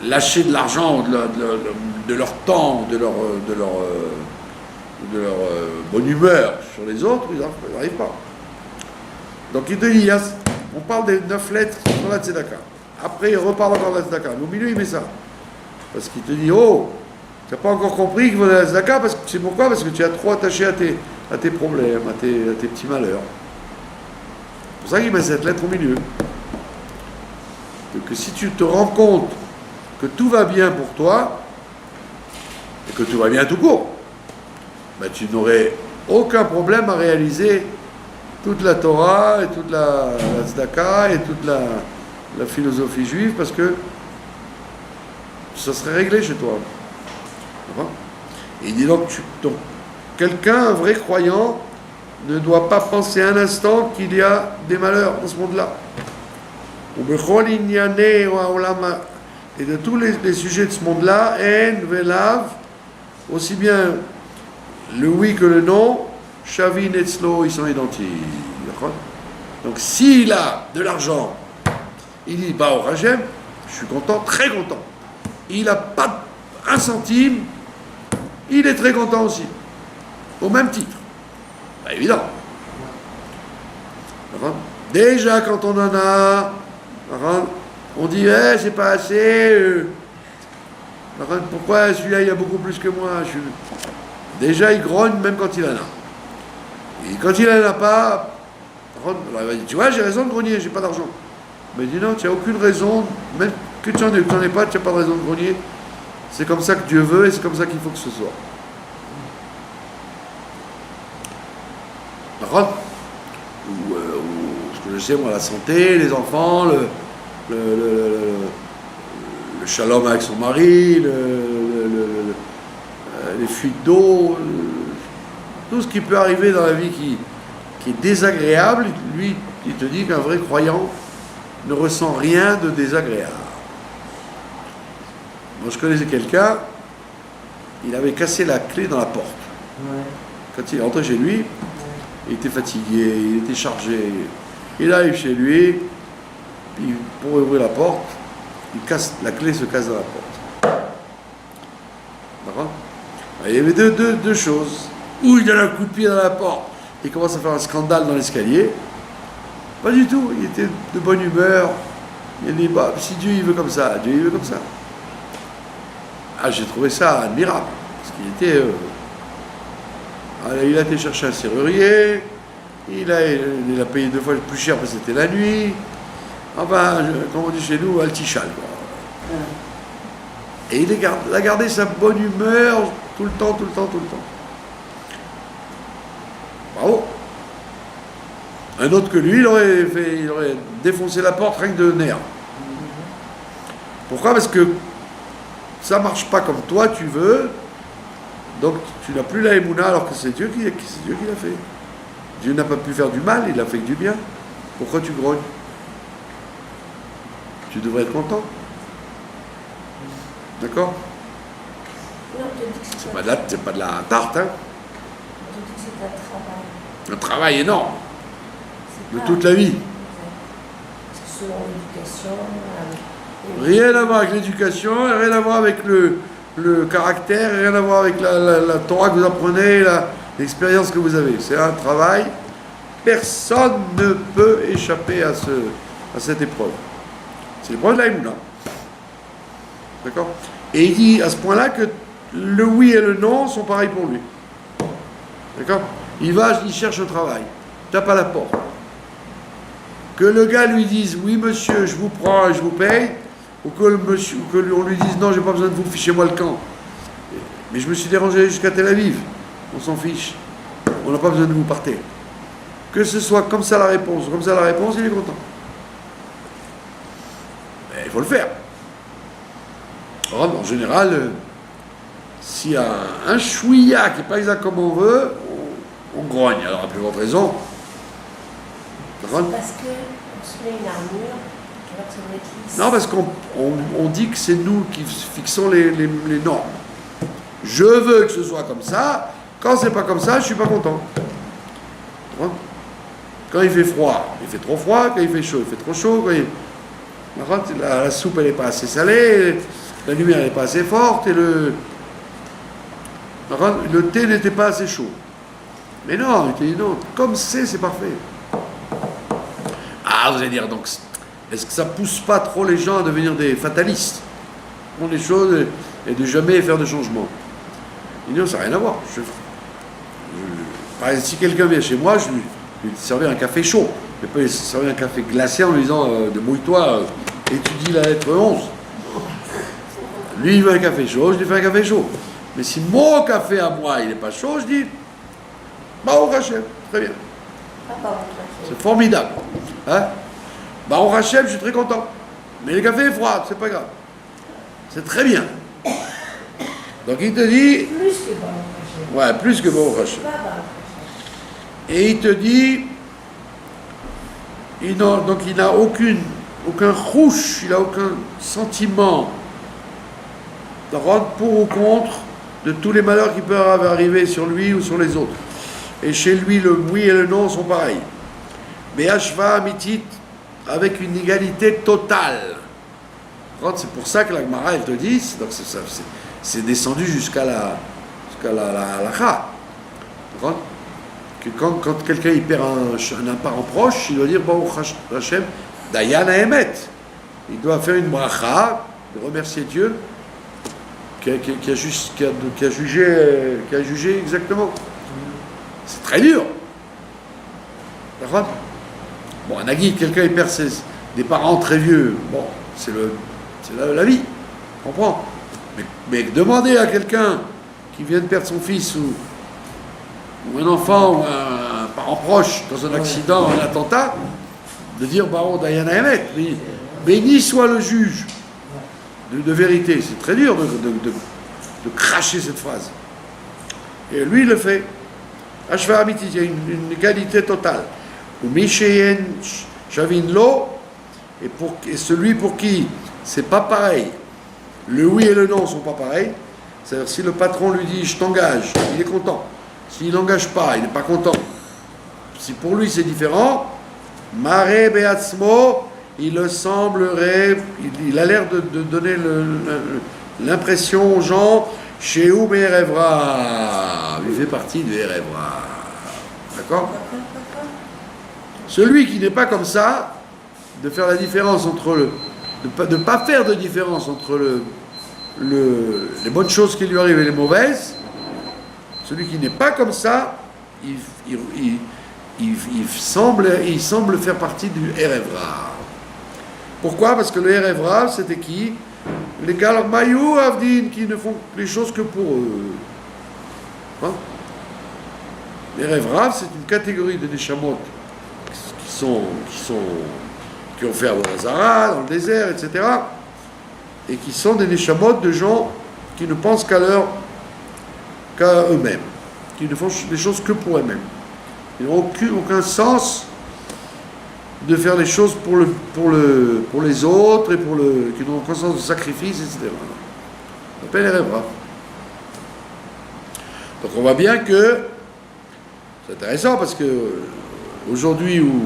lâcher de l'argent, de leur temps, de leur bonne humeur sur les autres, ils n'arrivent pas. Donc il te dit, on parle des 9 lettres dans la tzedaka. Après, il reparle encore de la tzedaka. Mais au milieu, il met ça. Parce qu'il te dit, oh, tu n'as pas encore compris qu'il faut de la tzedaka, c'est pourquoi? Parce que tu as trop attaché à tes problèmes, à tes petits malheurs. C'est pour ça qu'il met cette lettre au milieu. Que si tu te rends compte que tout va bien pour toi, et que tout va bien tout court, ben tu n'aurais aucun problème à réaliser toute la Torah et toute la tzedaka et toute la philosophie juive, parce que ça serait réglé chez toi. Et il dit donc quelqu'un, un vrai croyant, ne doit pas penser un instant qu'il y a des malheurs dans ce monde-là. Et de tous les sujets de ce monde-là, en, velav, aussi bien le oui que le non, Shavin et Tzlo, ils sont identiques. Donc s'il a de l'argent, il dit, bah au Hachem, je suis content, très content. Il n'a pas un centime, il est très content aussi. Au même titre. Bah, évident. Déjà, quand on en a, on dit, c'est pas assez. Pourquoi celui-là, il a beaucoup plus que moi? Déjà, il grogne même quand il en a. Et quand il n'en a pas, il va dire, tu vois, j'ai raison de grogner, j'ai pas d'argent. Mais il dit, non, tu n'as aucune raison, même que tu n'en aies pas, tu n'as pas de raison de grogner. C'est comme ça que Dieu veut et c'est comme ça qu'il faut que ce soit. Ou ce que je sais, moi, la santé, les enfants, le shalom avec son mari, les fuites d'eau, tout ce qui peut arriver dans la vie qui est désagréable, lui, il te dit qu'un vrai croyant ne ressent rien de désagréable. Moi, je connaissais quelqu'un, il avait cassé la clé dans la porte. Ouais. Quand il est rentré chez lui, il était fatigué, il était chargé. Il arrive chez lui, puis pour ouvrir la porte, la clé se casse dans la porte. D'accord? Il y avait deux choses. Ou il donne un coup de pied dans la porte, il commence à faire un scandale dans l'escalier. Pas du tout, il était de bonne humeur. Il dit, bah, si Dieu il veut comme ça, Dieu il veut comme ça. Ah, j'ai trouvé ça admirable, parce qu'il était... il a été chercher un serrurier, il a payé 2 fois plus cher parce que c'était la nuit. Enfin, comme on dit chez nous, altichal. Et il a gardé sa bonne humeur tout le temps. Bravo. Un autre que lui, il aurait défoncé la porte rien que de nerfs. Pourquoi? Parce que ça marche pas comme toi tu veux, donc tu n'as plus la émouna alors que c'est Dieu qui l'a fait. Dieu n'a pas pu faire du mal, il a fait que du bien. Pourquoi tu grognes? Tu devrais être content. D'accord? C'est pas de la tarte, hein? On te dit que c'est un travail. Un travail énorme. De toute la vie. C'est selon l'éducation. Rien à voir avec l'éducation, rien à voir avec le caractère, rien à voir avec la Torah que vous apprenez, l'expérience que vous avez. C'est un travail personne ne peut échapper à cette épreuve. C'est l'épreuve de la Emouna. D'accord? Et il dit à ce point-là que le oui et le non sont pareils pour lui. D'accord? Il cherche un travail, tape à la porte. Que le gars lui dise oui monsieur, je vous prends et je vous paye, ou que on lui dise non, j'ai pas besoin de vous, fichez-moi le camp. Mais je me suis dérangé jusqu'à Tel Aviv. On s'en fiche. On n'a pas besoin de vous, partez. Que ce soit comme ça la réponse, il est content. Mais il faut le faire. Alors, en général, s'il y a un chouïa qui n'est pas exact comme on veut, on grogne. Alors, à plus grande raison. Parce qu'on se met une armure, alors ça doit être lisse. Non, parce qu'on dit que c'est nous qui fixons les normes. Je veux que ce soit comme ça. Quand c'est pas comme ça, je suis pas content. Quand il fait froid, il fait trop froid. Quand il fait chaud, il fait trop chaud. La soupe, elle n'est pas assez salée. La lumière n'est pas assez forte. Et le thé n'était pas assez chaud. Mais non, il dit non. Comme c'est parfait. Ah, vous allez dire, donc, est-ce que ça pousse pas trop les gens à devenir des fatalistes? Pour les choses et de jamais faire de changement. Il dit non, ça n'a rien à voir. Par exemple, si quelqu'un vient chez moi, je lui servir un café chaud. Je ne vais pas lui servir un café glacé en lui disant débrouille-toi, étudie la lettre 11. Lui, il veut un café chaud, je lui fais un café chaud. Mais si mon café à moi, il n'est pas chaud, je dis Baruch Hashem, très bien. C'est formidable. Hein? Baruch Hashem, je suis très content. Mais le café est froid, c'est pas grave. C'est très bien. Donc il te dit. Plus que Baruch Hashem. Ouais, plus que Baruch Hashem. Pas Baruch Hashem. Et il te dit. Donc il n'a aucun rouge, il n'a aucun sentiment de rendre pour ou contre de tous les malheurs qui peuvent arriver sur lui ou sur les autres. Et chez lui, le oui et le non sont pareils. Mais Ashva Amitit, avec une égalité totale. C'est pour ça que la Gemara, elle te dit, donc c'est descendu jusqu'à la halakha. Que quand quelqu'un il perd un parent proche, il doit dire Baruch Hashem, Dayan Haemet. Il doit faire une bracha, remercier Dieu qui a jugé exactement. C'est très dur. D'accord? Bon, un Nagui, quelqu'un il perd des parents très vieux, bon, c'est la vie, on comprend. Mais demander à quelqu'un qui vient de perdre son fils ou un enfant ou un parent proche dans un accident, un attentat, de dire Baruch Dayan Haemet, béni soit le juge de vérité. C'est très dur de cracher cette phrase. Et lui, il le fait. Ashva Amiti, il y a une égalité totale. Ou Mishéyen Shavin Lo, et celui pour qui c'est pas pareil, le oui et le non sont pas pareils, c'est-à-dire si le patron lui dit je t'engage, il est content. S'il n'engage pas, il n'est pas content. Si pour lui c'est différent, Mare Beatzmo, il a l'air de donner l'impression aux gens, chez Oum et Erevra, il fait partie de Erevra. D'accord? Celui qui n'est pas comme ça, de faire la différence entre de pas faire de différence entre les bonnes choses qui lui arrivent et les mauvaises, celui qui n'est pas comme ça, il semble faire partie du Erevra. Pourquoi? Parce que le Erevra, c'était qui? Les Galmayou Avdin, qui ne font les choses que pour eux. Hein? Les Erevra, c'est une catégorie de Neshamot qui ont fait Avodah dans le désert, etc. Et qui sont des Neshamot de gens qui ne pensent qu'à eux-mêmes, qui ne font les choses que pour eux-mêmes. Ils n'ont aucun sens de faire les choses pour les autres et qui n'ont aucun sens de sacrifice, etc. On appelle les rêves. Donc on voit bien que c'est intéressant parce que aujourd'hui où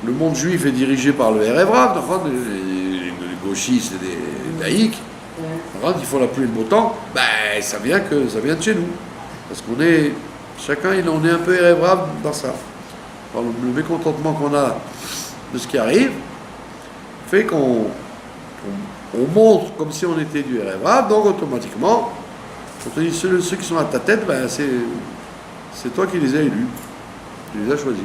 le monde juif est dirigé par le REVRAV, les gauchistes et les laïcs, qui font la pluie et le beau temps, ça vient de chez nous. Parce qu'on est, chacun on est un peu REVRAV dans ça. par le mécontentement qu'on a de ce qui arrive, fait qu'on montre comme si on était du RFA, donc automatiquement, on te dit ceux qui sont à ta tête, ben, c'est toi qui les as élus, tu les as choisis.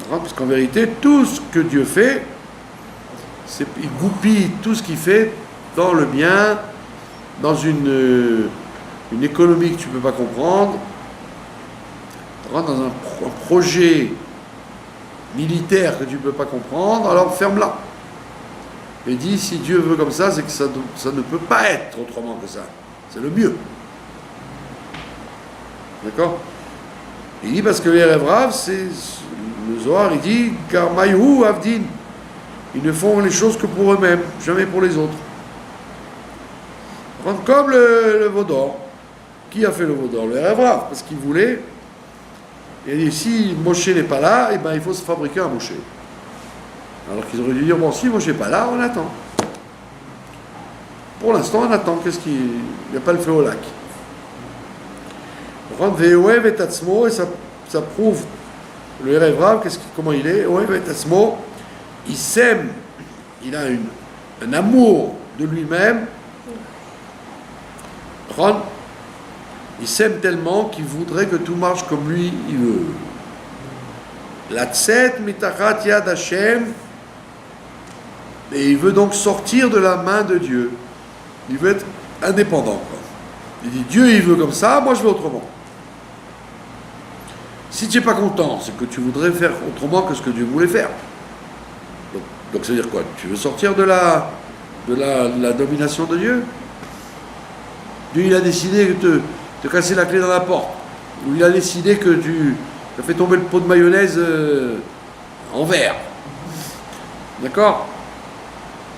Parce qu'en vérité, tout ce que Dieu fait, il goupille tout ce qu'il fait dans le bien, dans une économie que tu ne peux pas comprendre, dans un projet militaire que tu ne peux pas comprendre, alors ferme-la. Et dis, si Dieu veut comme ça, c'est que ça ne peut pas être autrement que ça. C'est le mieux. D'accord? Il dit parce que les rêves raves, c'est le Zohar, il dit car Maïhou Avdin, ils ne font les choses que pour eux-mêmes, jamais pour les autres. Comme le veau d'or. Qui a fait le veau d'or? Le rêve rave, parce qu'il voulait. Et il dit si Moshe n'est pas là, eh ben, il faut se fabriquer un Moshe. Alors qu'ils auraient dû dire bon, si Moshe n'est pas là, on attend. Pour l'instant, on attend. Il n'y a pas le feu au lac. Et ça prouve le rêve rave, comment il est. Il s'aime, il a un amour de lui-même. Il s'aime tellement qu'il voudrait que tout marche comme lui il veut. La tset mitachat yad Hashem, et il veut donc sortir de la main de Dieu. Il veut être indépendant, quoi. Il dit Dieu il veut comme ça, moi je veux autrement. Si tu n'es pas content, c'est que tu voudrais faire autrement que ce que Dieu voulait faire. Donc ça veut dire quoi? Tu veux sortir de la domination de Dieu? Dieu il a décidé de te casser la clé dans la porte. Ou il a décidé que tu as fait tomber le pot de mayonnaise en verre. D'accord?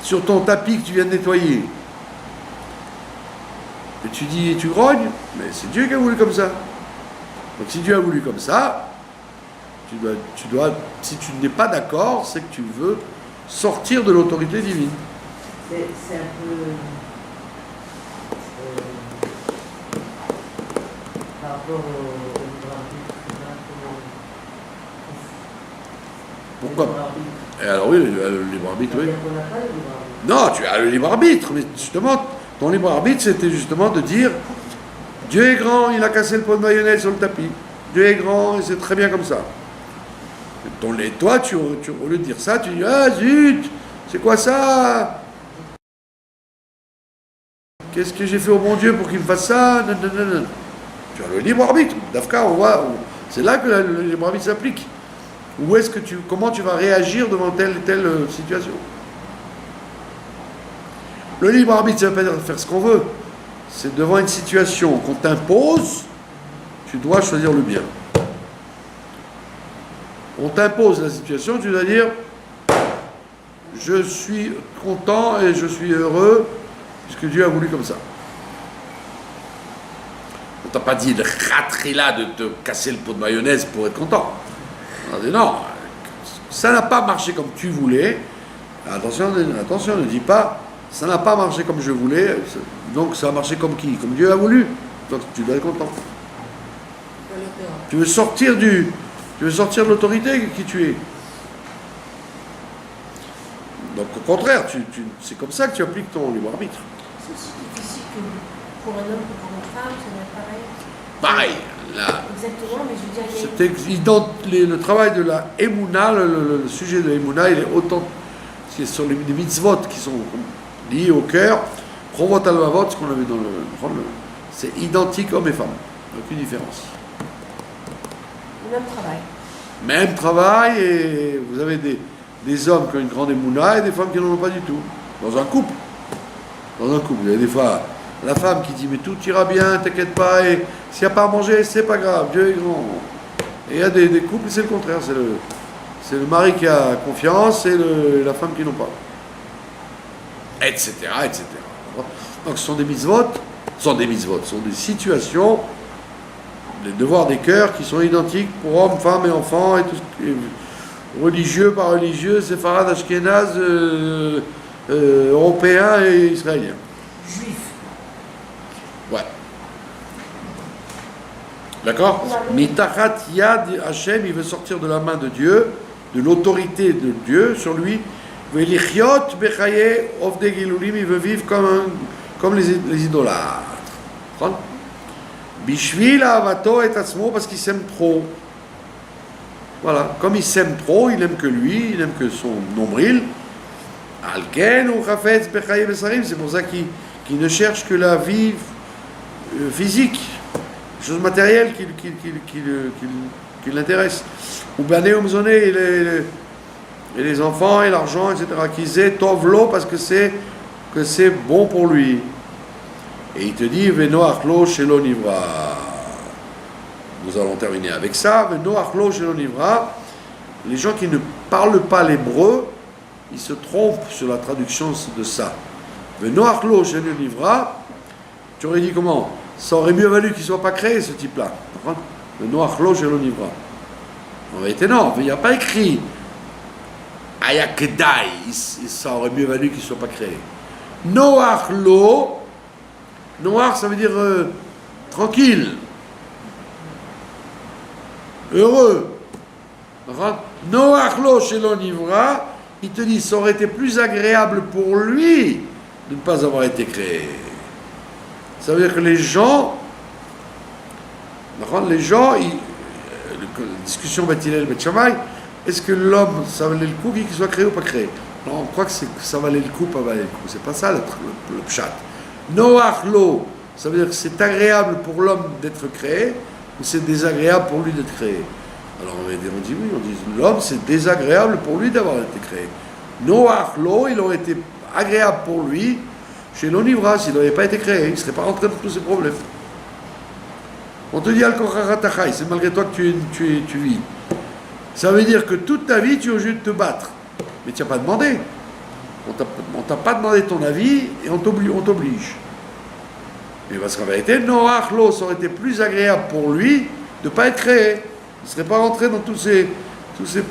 Sur ton tapis que tu viens de nettoyer. Et tu dis, tu grognes, mais c'est Dieu qui a voulu comme ça. Donc si Dieu a voulu comme ça, tu dois, si tu n'es pas d'accord, c'est que tu veux sortir de l'autorité divine. C'est un peu par rapport au libre arbitre. Pourquoi? Et alors oui, le libre arbitre, oui. On n'a pas le libre arbitre. Non, tu as le libre arbitre, mais justement, ton libre arbitre, c'était justement de dire Dieu est grand, il a cassé le pot de mayonnaise sur le tapis. Dieu est grand, et c'est très bien comme ça. Et toi, au lieu de dire ça, tu dis ah zut, c'est quoi ça? Qu'est-ce que j'ai fait au bon Dieu pour qu'il me fasse ça? Non, non, non, non. Tu as le libre arbitre. D'Afka, on voit, c'est là que le libre arbitre s'applique. Comment tu vas réagir devant telle et telle situation? Le libre arbitre, ça ne veut pas dire faire ce qu'on veut. C'est devant une situation qu'on t'impose, tu dois choisir le bien. On t'impose la situation, tu dois dire je suis content et je suis heureux puisque Dieu a voulu comme ça. On t'a pas dit de rater là, de te casser le pot de mayonnaise pour être content. On a dit non, ça n'a pas marché comme tu voulais. Attention, ne dis pas ça n'a pas marché comme je voulais, donc ça a marché comme qui? Comme Dieu a voulu. Donc tu dois être content. Tu veux sortir de l'autorité qui tu es. Donc au contraire, c'est comme ça que tu appliques ton libre arbitre. C'est aussi difficile que pour un homme que pour une femme, c'est pareil. Pareil. Là, exactement, mais je veux dire, le travail de la Emouna, le sujet de Emouna, il est autant. C'est sur les mitzvot qui sont liés au cœur. Provot al-Mavot, ce qu'on avait dans le. C'est identique hommes et femmes. Aucune différence. le même travail. Même travail, et vous avez des hommes qui ont une grande émouna et des femmes qui n'en ont pas du tout. Dans un couple. Vous avez des fois la femme qui dit mais tout ira bien, t'inquiète pas, et s'il n'y a pas à manger, c'est pas grave, Dieu est grand. Et il y a des couples, c'est le contraire, c'est le mari qui a confiance et la femme qui n'en pas. Etc. Donc ce sont des mitzvot, ce sont des situations, des devoirs des cœurs qui sont identiques pour hommes, femmes et enfants, et tout ce qui est religieux, pas religieux, séfarade, ashkénaze, européens et israéliens. Juif. Ouais. D'accord? Mitachat yad Hashem, il veut sortir de la main de Dieu, de l'autorité de Dieu sur lui. Velichiot bechaye ovde gilulim, il veut vivre comme les idolâtres. Bishvil avato et atzmo, parce qu'il s'aime trop. Voilà, comme il s'aime trop, il n'aime que lui, il n'aime que son nombril. Alken ou chafetz bechaye besarim, c'est pour ça qu'il ne cherche que la vie physique, chose matérielle qui l'intéresse. Ou bané ou mzoné, et les enfants et l'argent, etc. Qu'ils aient tovlo parce que c'est bon pour lui. Et il te dit Veno achlo shelo nivra. Nous allons terminer avec ça. Veno achlo shelo nivra. Les gens qui ne parlent pas l'hébreu, ils se trompent sur la traduction de ça. Veno achlo shelo nivra. Tu aurais dit comment? Ça aurait mieux valu qu'il ne soit pas créé, ce type-là. Veno achlo shelo nivra. En réalité, non, il n'y a pas écrit Ayakedai, ça aurait mieux valu qu'il ne soit pas créé. Noach lo, Noach ça veut dire tranquille, heureux. Noach lo shelo nivra, il te dit ça aurait été plus agréable pour lui de ne pas avoir été créé. Ça veut dire que les gens, discussion Bethilel Betchamay, est-ce que l'homme, ça valait le coup qu'il soit créé ou pas créé? Non, on croit que ça valait le coup, pas valait le coup. C'est pas ça le pshat. Noach lo, ça veut dire que c'est agréable pour l'homme d'être créé ou c'est désagréable pour lui d'être créé? Alors on dit oui, on dit l'homme c'est désagréable pour lui d'avoir été créé. Noach lo, il aurait été agréable pour lui chez l'onivra s'il n'avait pas été créé, il ne serait pas rentré dans tous ces problèmes. On te dit Al-Kocharatachai, c'est malgré toi que tu vis. Ça veut dire que toute ta vie, tu es obligé de te battre. Mais tu n'as pas demandé. On t'a pas demandé ton avis et on t'oblige. Mais parce qu'en vérité, Noach lo, ça aurait été plus agréable pour lui de ne pas être créé. Il ne serait pas rentré dans tous ces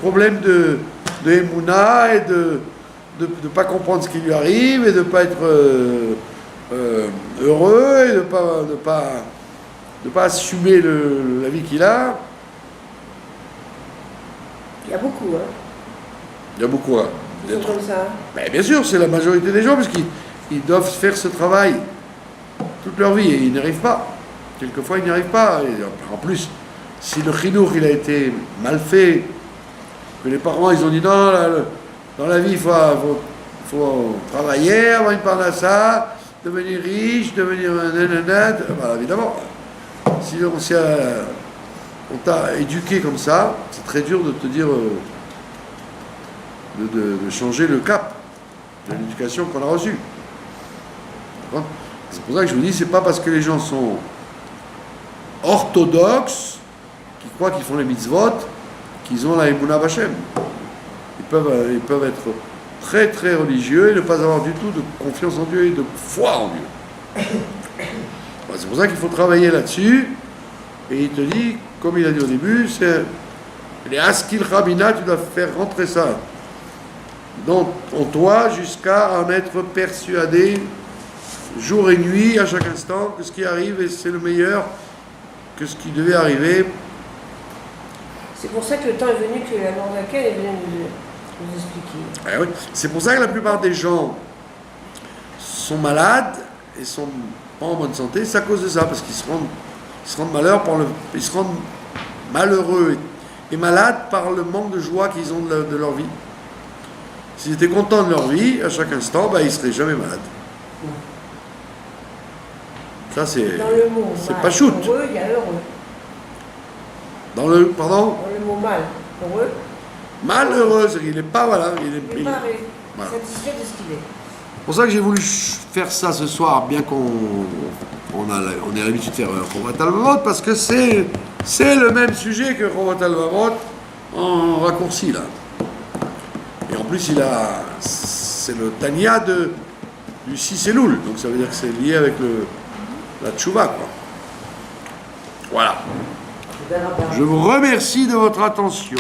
problèmes de Emouna et de ne pas comprendre ce qui lui arrive et de ne pas être heureux et de ne pas assumer la vie qu'il a. Il y a beaucoup, hein. Il y a beaucoup, hein. Ils sont comme ça. Ben, bien sûr, c'est la majorité des gens, parce qu'ils doivent faire ce travail toute leur vie et ils n'y arrivent pas. Quelquefois, ils n'y arrivent pas. Et en plus, si le chinour il a été mal fait, que les parents ils ont dit non, dans la vie il faut travailler, avoir une parnassa, devenir riche, devenir nanana, voilà, évidemment. Si on t'a éduqué comme ça, c'est très dur de te dire de changer le cap de l'éducation qu'on a reçue. C'est pour ça que je vous dis, c'est pas parce que les gens sont orthodoxes, qui croient qu'ils font les mitzvot, qu'ils ont la Emunah B'Hashem. Ils peuvent être très très religieux et ne pas avoir du tout de confiance en Dieu et de foi en Dieu. C'est pour ça qu'il faut travailler là-dessus. Et il te dit, comme il a dit au début, c'est les Askil Rabina, tu dois faire rentrer ça en toi jusqu'à en être persuadé jour et nuit, à chaque instant, que ce qui arrive, c'est le meilleur que ce qui devait arriver. C'est pour ça que le temps est venu que la Nordaken est venue nous expliquer. Ah oui. C'est pour ça que la plupart des gens sont malades et sont pas en bonne santé, c'est à cause de ça, parce qu'ils se rendent malheureux et malades par le manque de joie qu'ils ont de leur vie. S'ils étaient contents de leur vie, à chaque instant, ils ne seraient jamais malades. Ça, c'est. Dans le mot c'est mal, pas shoot. pour eux, il y a heureux. Pardon? Dans le mot mal, pour eux. Malheureux, c'est qu'il n'est pas, voilà. Il est pas voilà. satisfait de ce qu'il est. C'est pour ça que j'ai voulu faire ça ce soir, bien qu'on ait l'habitude de faire Chovat Halvavot, parce que c'est le même sujet que Chovat Halvavot en raccourci, là. Et en plus, c'est le Tanya du 6 Elul, donc ça veut dire que c'est lié avec la Tchouva, quoi. Voilà. Je vous remercie de votre attention.